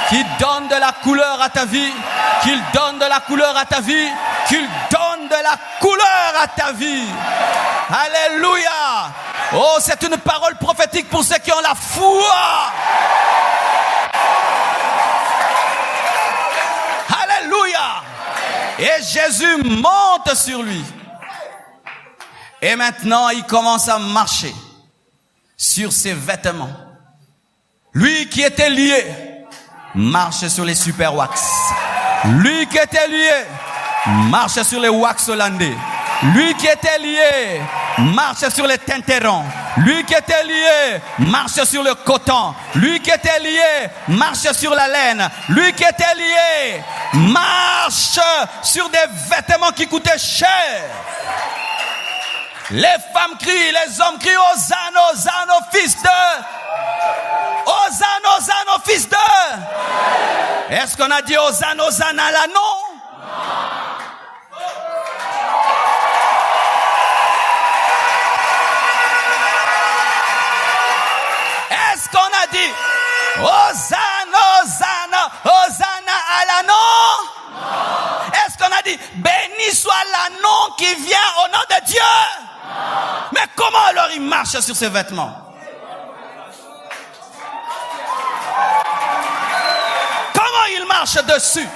Qu'il donne de la couleur à ta vie. Qu'il donne de la couleur à ta vie. Qu'il donne de la couleur à ta vie. Alléluia. Oh, c'est une parole prophétique pour ceux qui ont la foi. Alléluia. Et Jésus monte sur lui. Et maintenant, il commence à marcher sur ses vêtements. Lui qui était lié, marche sur les super wax. Lui qui était lié, marche sur les wax hollandais. Lui qui était lié, marche sur les tinterons. Lui qui était lié, marche sur le coton. Lui qui était lié, marche sur la laine. Lui qui était lié, marche sur des vêtements qui coûtaient cher. Les femmes crient, les hommes crient, Hosanna, Hosanna, fils de... Hosanna, Hosanna, fils de... Est-ce qu'on a dit Hosanna, Hosanna là? Non. Est-ce qu'on a dit Hosanna, Hosanna, Hosanna à l'anneau? Est-ce qu'on a dit béni soit l'anneau qui vient au nom de Dieu? Mais comment alors il marche sur ses vêtements? Comment il marche dessus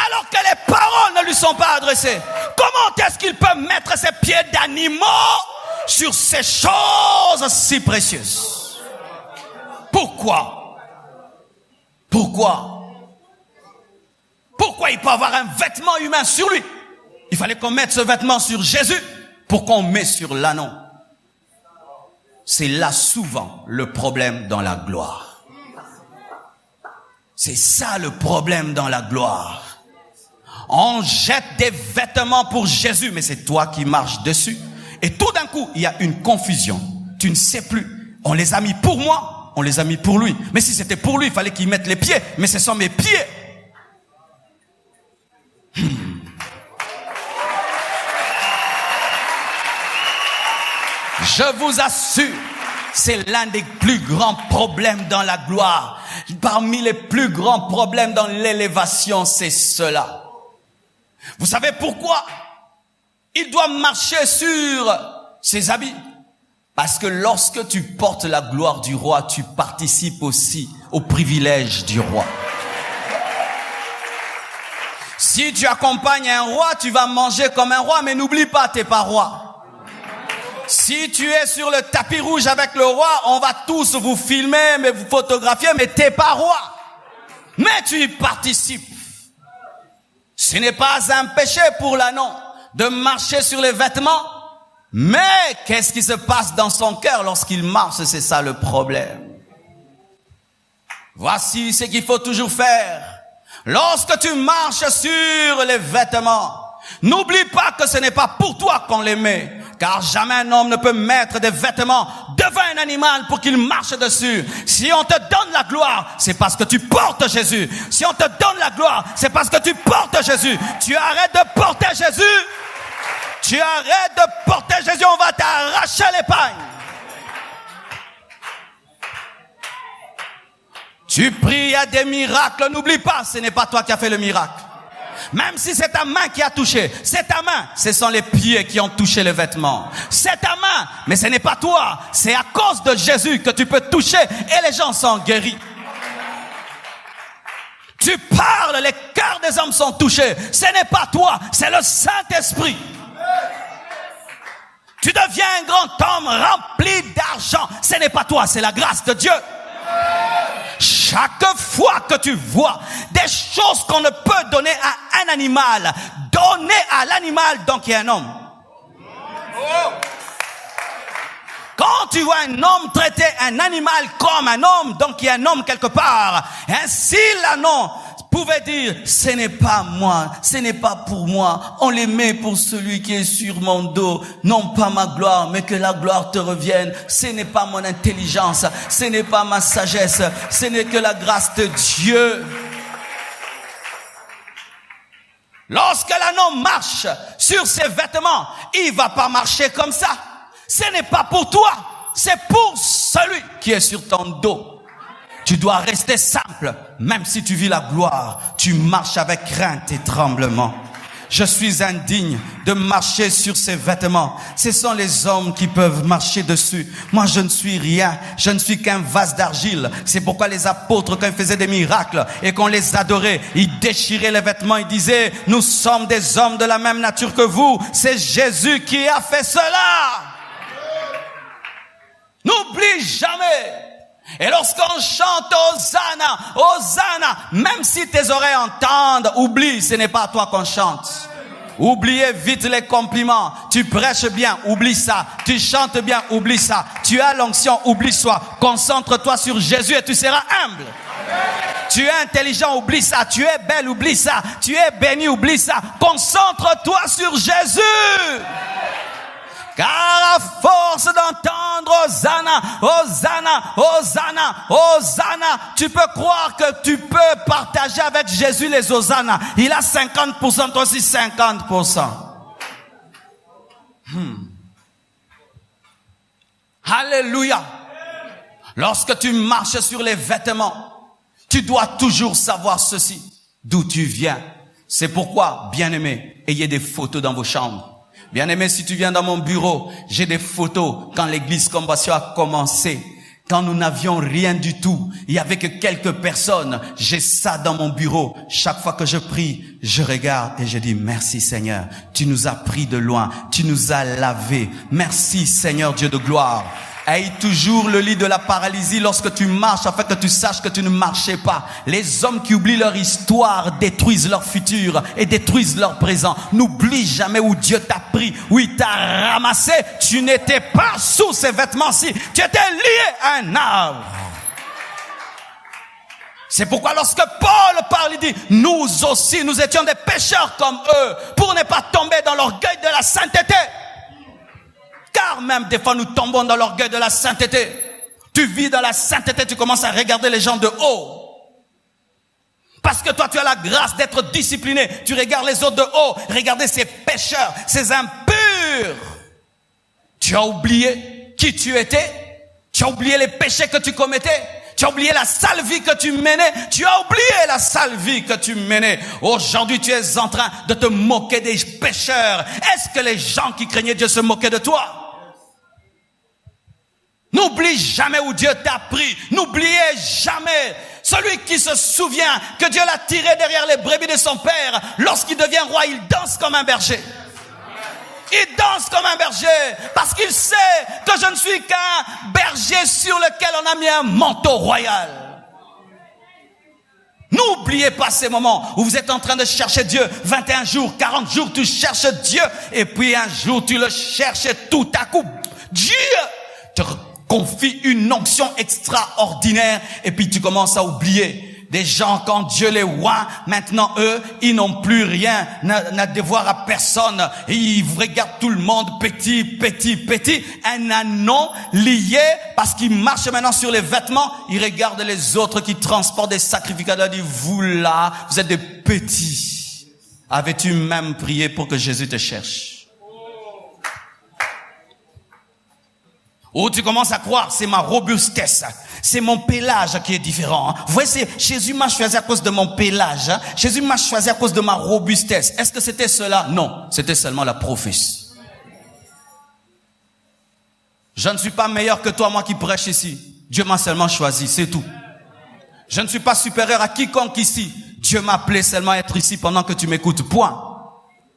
alors que les paroles ne lui sont pas adressées? Comment est-ce qu'il peut mettre ses pieds d'animaux sur ces choses si précieuses? Pourquoi? Pourquoi? Pourquoi il peut avoir un vêtement humain sur lui? Il fallait qu'on mette ce vêtement sur Jésus pour qu'on mette sur l'anneau. C'est là souvent le problème dans la gloire. C'est ça le problème dans la gloire. On jette des vêtements pour Jésus, mais c'est toi qui marches dessus. Et tout d'un coup, il y a une confusion. Tu ne sais plus. On les a mis pour moi, on les a mis pour lui. Mais si c'était pour lui, il fallait qu'il mette les pieds. Mais ce sont mes pieds. Je vous assure, c'est l'un des plus grands problèmes dans la gloire. Parmi les plus grands problèmes dans l'élévation, c'est cela. Vous savez pourquoi? Il doit marcher sur ses habits. Parce que lorsque tu portes la gloire du roi, tu participes aussi au privilège du roi. Si tu accompagnes un roi, tu vas manger comme un roi, mais n'oublie pas, t'es pas roi. Si tu es sur le tapis rouge avec le roi, on va tous vous filmer, mais vous photographier, mais t'es pas roi. Mais tu y participes. Ce n'est pas un péché pour l'anneau de marcher sur les vêtements, mais qu'est-ce qui se passe dans son cœur lorsqu'il marche? C'est ça le problème. Voici ce qu'il faut toujours faire. Lorsque tu marches sur les vêtements, n'oublie pas que ce n'est pas pour toi qu'on les met. Car jamais un homme ne peut mettre des vêtements devant un animal pour qu'il marche dessus. Si on te donne la gloire, c'est parce que tu portes Jésus. Si on te donne la gloire, c'est parce que tu portes Jésus. Tu arrêtes de porter Jésus. Tu arrêtes de porter Jésus, on va t'arracher l'épagne. Tu pries à des miracles, n'oublie pas, ce n'est pas toi qui as fait le miracle. Même si c'est ta main qui a touché, c'est ta main, ce sont les pieds qui ont touché les vêtements. C'est ta main, mais ce n'est pas toi. C'est à cause de Jésus que tu peux toucher et les gens sont guéris. Tu parles, les cœurs des hommes sont touchés. Ce n'est pas toi, c'est le Saint-Esprit. Tu deviens un grand homme rempli d'argent. Ce n'est pas toi, c'est la grâce de Dieu. chaque fois que tu vois des choses qu'on ne peut donner à un animal, donner à l'animal, donc il y a un homme. Quand tu vois un homme traiter un animal comme un homme, donc il y a un homme quelque part. Ainsi l'anneau pouvait dire, ce n'est pas moi, ce n'est pas pour moi, on les met pour celui qui est sur mon dos, non pas ma gloire, mais que la gloire te revienne. Ce n'est pas mon intelligence, ce n'est pas ma sagesse, ce n'est que la grâce de Dieu. Lorsque l'anneau marche sur ses vêtements, il va pas marcher comme ça. Ce n'est pas pour toi, c'est pour celui qui est sur ton dos. Tu dois rester simple, même si tu vis la gloire. Tu marches avec crainte et tremblement. Je suis indigne de marcher sur ces vêtements. Ce sont les hommes qui peuvent marcher dessus. Moi, je ne suis rien. Je ne suis qu'un vase d'argile. C'est pourquoi les apôtres, quand ils faisaient des miracles et qu'on les adorait, ils déchiraient les vêtements. Ils disaient, nous sommes des hommes de la même nature que vous. C'est Jésus qui a fait cela. N'oublie jamais. Et lorsqu'on chante Hosanna, Hosanna, même si tes oreilles entendent, oublie, ce n'est pas à toi qu'on chante. Oubliez vite les compliments. Tu prêches bien, oublie ça. Tu chantes bien, oublie ça. Tu as l'onction, oublie ça. Concentre-toi sur Jésus et tu seras humble. Tu es intelligent, oublie ça. Tu es belle, oublie ça. Tu es béni, oublie ça. Concentre-toi sur Jésus. Car à force d'entendre Hosanna, Hosanna, Hosanna, Hosanna, tu peux croire que tu peux partager avec Jésus les Hosanna. Il a 50%, toi aussi 50%. Alléluia. Lorsque tu marches sur les vêtements, tu dois toujours savoir ceci, d'où tu viens. C'est pourquoi, bien-aimés, ayez des photos dans vos chambres. Bien-aimé, si tu viens dans mon bureau, j'ai des photos quand l'église Compassion a commencé. Quand nous n'avions rien du tout, il y avait que quelques personnes. J'ai ça dans mon bureau. Chaque fois que je prie, je regarde et je dis merci Seigneur. Tu nous as pris de loin. Tu nous as lavés. Merci Seigneur Dieu de gloire. Aie toujours le lit de la paralysie lorsque tu marches afin que tu saches que tu ne marchais pas. Les hommes qui oublient leur histoire détruisent leur futur et détruisent leur présent. N'oublie jamais où Dieu t'a pris, où il t'a ramassé. Tu n'étais pas sous ces vêtements-ci. Tu étais lié à un arbre. C'est pourquoi lorsque Paul parle, il dit, nous aussi, nous étions des pécheurs comme eux, pour ne pas tomber dans l'orgueil de la sainteté. Car même des fois nous tombons dans l'orgueil de la sainteté. Tu vis dans la sainteté, tu commences à regarder les gens de haut. Parce que toi tu as la grâce d'être discipliné. Tu regardes les autres de haut. Regardez ces pécheurs, ces impurs. Tu as oublié qui tu étais. Tu as oublié les péchés que tu commettais. Tu as oublié la sale vie que tu menais. Tu as oublié la sale vie que tu menais. Aujourd'hui, tu es en train de te moquer des pécheurs. Est-ce que les gens qui craignaient Dieu se moquaient de toi? N'oublie jamais où Dieu t'a pris. N'oubliez jamais celui qui se souvient que Dieu l'a tiré derrière les brebis de son père. Lorsqu'il devient roi, il danse comme un berger. Il danse comme un berger parce qu'il sait que je ne suis qu'un berger sur lequel on a mis un manteau royal. N'oubliez pas ces moments où vous êtes en train de chercher Dieu. 21 jours, 40 jours, tu cherches Dieu. Et puis un jour, tu le cherches et tout à coup, Dieu te confie une onction extraordinaire. Et puis tu commences à oublier. Des gens, quand Dieu les voit, maintenant eux, ils n'ont plus rien, n'a devoir à personne. Ils regardent tout le monde petit, petit, petit. Un anon lié, parce qu'il marche maintenant sur les vêtements, il regarde les autres qui transportent des sacrificateurs, il dit, vous là, vous êtes des petits. Avais-tu même prié pour que Jésus te cherche? Ou tu commences à croire, c'est ma robustesse. C'est mon pélage qui est différent. Vous voyez, Jésus m'a choisi à cause de mon pélage. Jésus m'a choisi à cause de ma robustesse. Est-ce que c'était cela? Non, c'était seulement la prophétie. Je ne suis pas meilleur que toi, moi qui prêche ici. Dieu m'a seulement choisi, c'est tout. Je ne suis pas supérieur à quiconque ici. Dieu m'a appelé seulement à être ici pendant que tu m'écoutes. Point.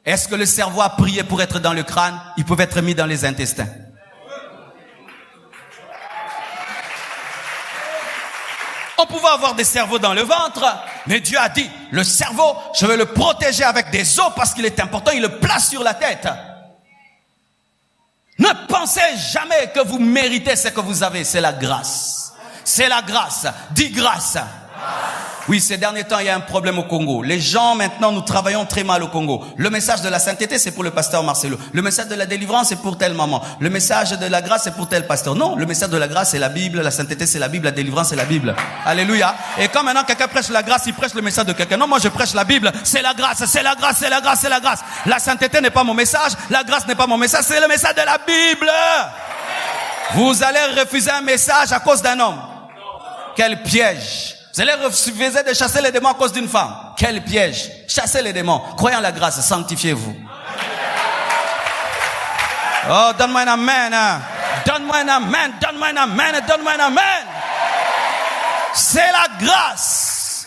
Est-ce que le cerveau a prié pour être dans le crâne? Il pouvait être mis dans les intestins. On pouvait avoir des cerveaux dans le ventre, mais Dieu a dit, le cerveau, je vais le protéger avec des os parce qu'il est important, il le place sur la tête. Ne pensez jamais que vous méritez ce que vous avez, c'est la grâce. C'est la grâce. Dis grâce. Oui, ces derniers temps, il y a un problème au Congo. Les gens, maintenant, nous travaillons très mal au Congo. Le message de la sainteté, c'est pour le pasteur Marcelo. Le message de la délivrance, c'est pour telle maman. Le message de la grâce, c'est pour tel pasteur. Non, le message de la grâce, c'est la Bible. La sainteté, c'est la Bible. La délivrance, c'est la Bible. Alléluia. Et quand maintenant quelqu'un prêche la grâce, il prêche le message de quelqu'un. Non, moi, je prêche la Bible. C'est la grâce, c'est la grâce, c'est la grâce, c'est la grâce. La sainteté n'est pas mon message. La grâce n'est pas mon message. C'est le message de la Bible. Vous allez refuser un message à cause d'un homme. Quel piège. Vous allez refuser de chasser les démons à cause d'une femme. Quel piège. Chassez les démons. Croyez en la grâce. Sanctifiez-vous. Oh, donne-moi un amen. Donne-moi un amen. Donne-moi un amen. Donne-moi un amen. C'est la grâce.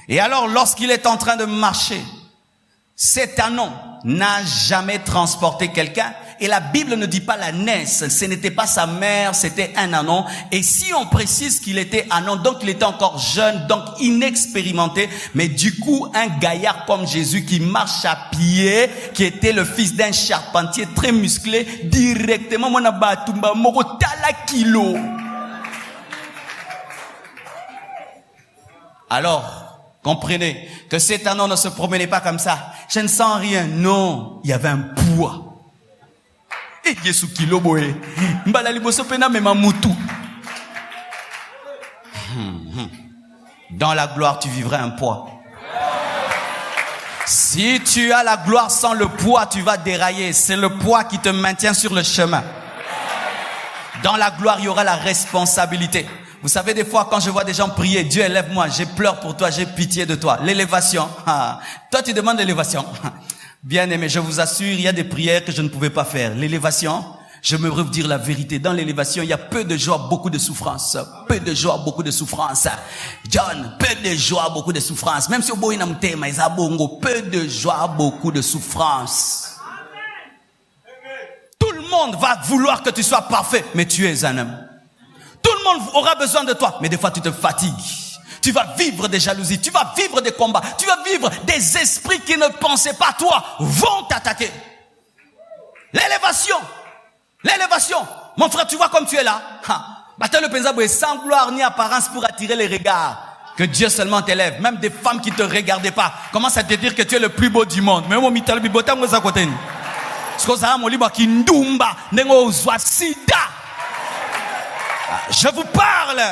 Et alors, lorsqu'il est en train de marcher, cet anon n'a jamais transporté quelqu'un. Et la Bible ne dit pas la naisse. Ce n'était pas sa mère, c'était un anon. Et si on précise qu'il était anon, donc il était encore jeune, donc inexpérimenté. Mais du coup, un gaillard comme Jésus qui marche à pied, qui était le fils d'un charpentier très musclé, directement, alors, comprenez que cet anon ne se promenait pas comme ça. Je ne sens rien. Non, il y avait un poids. Et Yesu kilo boye. Mbala liboso pena mema mutu. Dans la gloire, tu vivras un poids. Si tu as la gloire sans le poids, tu vas dérailler. C'est le poids qui te maintient sur le chemin. Dans la gloire, il y aura la responsabilité. Vous savez, des fois, quand je vois des gens prier, Dieu élève-moi, je pleure pour toi, j'ai pitié de toi. L'élévation. Toi, tu demandes l'élévation. Bien aimé, je vous assure, il y a des prières que je ne pouvais pas faire. L'élévation, je me veux dire la vérité. Dans l'élévation, il y a peu de joie, beaucoup de souffrance. Peu de joie, beaucoup de souffrance. John, peu de joie, beaucoup de souffrance. Même si au bout il y a bongo, peu de joie, beaucoup de souffrance. Tout le monde va vouloir que tu sois parfait, mais tu es un homme. Tout le monde aura besoin de toi, mais des fois tu te fatigues. Tu vas vivre des jalousies, tu vas vivre des combats, tu vas vivre des esprits qui ne pensaient pas toi, vont t'attaquer. L'élévation. L'élévation. Mon frère, tu vois comme tu es là. Le pensable est sans gloire ni apparence pour attirer les regards. Que Dieu seulement t'élève. Même des femmes qui ne te regardaient pas commencent à te dire que tu es le plus beau du monde. Mais moi, je vous parle.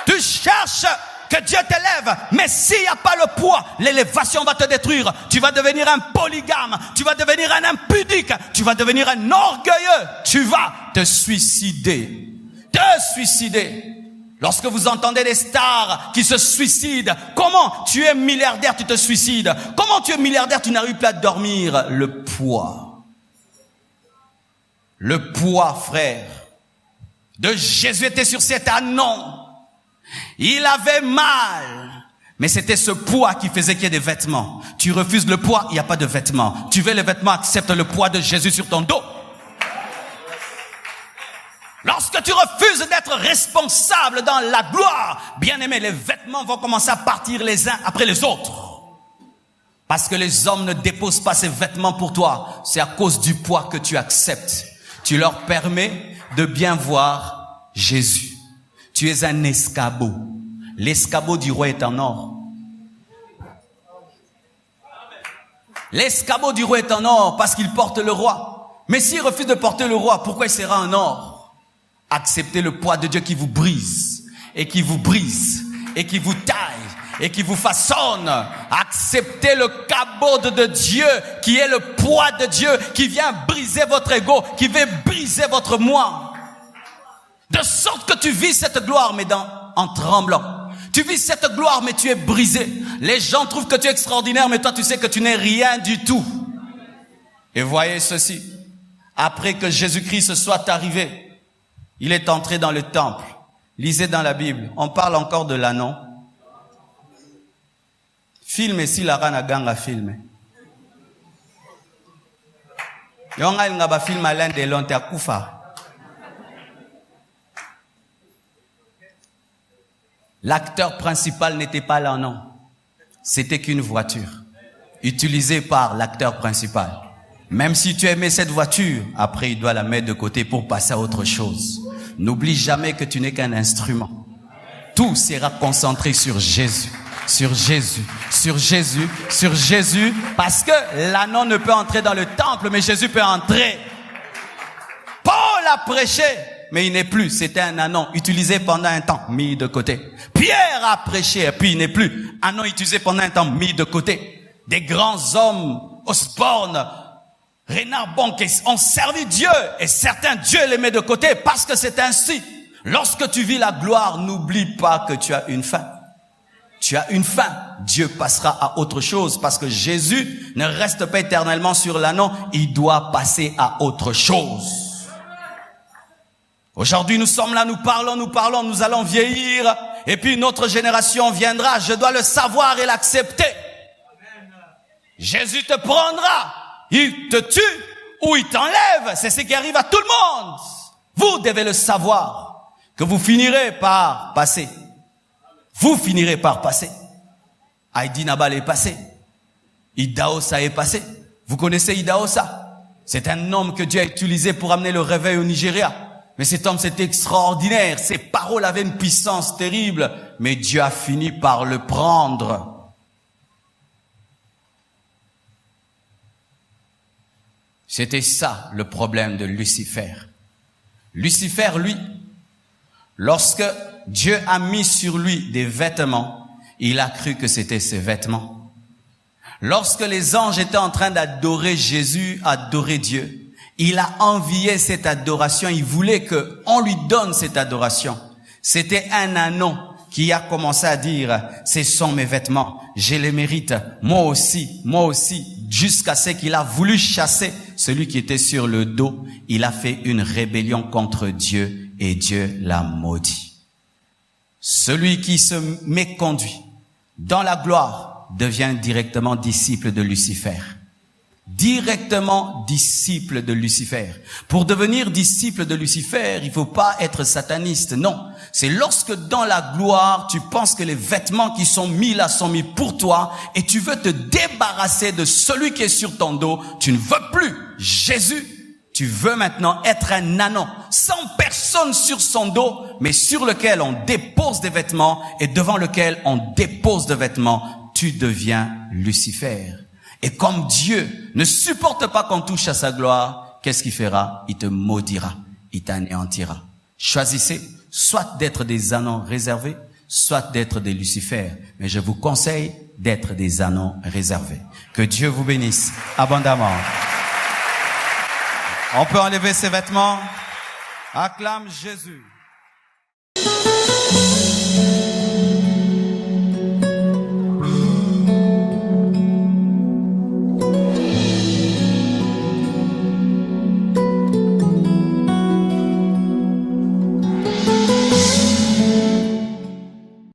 Tu cherches que Dieu t'élève, mais s'il n'y a pas le poids, l'élévation va te détruire. Tu vas devenir un polygame, tu vas devenir un impudique, tu vas devenir un orgueilleux. Tu vas te suicider. Te suicider. Lorsque vous entendez des stars qui se suicident, comment tu es milliardaire, tu te suicides? Comment tu es milliardaire, tu n'arrives plus à dormir? Le poids. Le poids, frère, de Jésus était sur cet anon. Il avait mal. Mais c'était ce poids qui faisait qu'il y ait des vêtements. Tu refuses le poids, il n'y a pas de vêtements. Tu veux les vêtements, accepte le poids de Jésus sur ton dos. Lorsque tu refuses d'être responsable dans la gloire, bien aimé, les vêtements vont commencer à partir les uns après les autres. Parce que les hommes ne déposent pas ces vêtements pour toi. C'est à cause du poids que tu acceptes. Tu leur permets de bien voir Jésus. Tu es un escabeau. L'escabeau du roi est en or. L'escabeau du roi est en or parce qu'il porte le roi. Mais s'il refuse de porter le roi, pourquoi il sera en or? Acceptez le poids de Dieu qui vous brise, et qui vous brise, et qui vous taille, et qui vous façonne. Acceptez le cabot de Dieu, qui est le poids de Dieu, qui vient briser votre ego, qui vient briser votre moi. De sorte que tu vis cette gloire, mais en tremblant. Tu vis cette gloire, mais tu es brisé. Les gens trouvent que tu es extraordinaire, mais toi tu sais que tu n'es rien du tout. Et voyez ceci. Après que Jésus-Christ soit arrivé, il est entré dans le temple. Lisez dans la Bible. On parle encore de l'anon. Filme si la rana ganga filme. Yonga il ngaba film Alain Delon te akufa. L'acteur principal n'était pas là, non. C'était qu'une voiture utilisée par l'acteur principal. Même si tu aimais cette voiture, après il doit la mettre de côté pour passer à autre chose. N'oublie jamais que tu n'es qu'un instrument. Tout sera concentré sur Jésus, sur Jésus, sur Jésus, sur Jésus, parce que l'ânon ne peut entrer dans le temple, mais Jésus peut entrer. Paul a prêché, mais il n'est plus. C'était un ânon utilisé pendant un temps, mis de côté. Pierre a prêché, et puis il n'est plus. Ânon utilisé pendant un temps, mis de côté. Des grands hommes, Osborne, Reinhard Bonnke, ont servi Dieu, et certains, Dieu les met de côté parce que c'est ainsi. Lorsque tu vis la gloire, n'oublie pas que tu as une fin. Tu as une fin. Dieu passera à autre chose parce que Jésus ne reste pas éternellement sur l'ânon. Il doit passer à autre chose. Aujourd'hui, nous sommes là, nous parlons, nous allons vieillir et puis une autre génération viendra. Je dois le savoir et l'accepter. Jésus te prendra. Il te tue ou il t'enlève. C'est ce qui arrive à tout le monde. Vous devez le savoir. Que vous finirez par passer. Vous finirez par passer. Heidi Nabal est passé. Idahosa est passé. Vous connaissez Idahosa? C'est un homme que Dieu a utilisé pour amener le réveil au Nigeria. Mais cet homme, c'était extraordinaire. Ses paroles avaient une puissance terrible. Mais Dieu a fini par le prendre. C'était ça le problème de Lucifer. Lucifer, lui, lorsque Dieu a mis sur lui des vêtements, il a cru que c'était ses vêtements. Lorsque les anges étaient en train d'adorer Jésus, adorer Dieu, il a envié cette adoration. Il voulait qu'on lui donne cette adoration. C'était un ânon qui a commencé à dire, ce sont mes vêtements, je les mérite, moi aussi, jusqu'à ce qu'il a voulu chasser celui qui était sur le dos. Il a fait une rébellion contre Dieu et Dieu l'a maudit. Celui qui se méconduit dans la gloire devient directement disciple de Lucifer. Directement disciple de Lucifer. Pour devenir disciple de Lucifer, il faut pas être sataniste, non. C'est lorsque dans la gloire, tu penses que les vêtements qui sont mis là sont mis pour toi et tu veux te débarrasser de celui qui est sur ton dos. Tu ne veux plus Jésus. Tu veux maintenant être un ânon, sans personne sur son dos, mais sur lequel on dépose des vêtements et devant lequel on dépose des vêtements. Tu deviens Lucifer. Et comme Dieu ne supporte pas qu'on touche à sa gloire, qu'est-ce qu'il fera? Il te maudira, il t'anéantira. Choisissez soit d'être des ânons réservés, soit d'être des Lucifers. Mais je vous conseille d'être des ânons réservés. Que Dieu vous bénisse abondamment. On peut enlever ses vêtements. Acclame Jésus.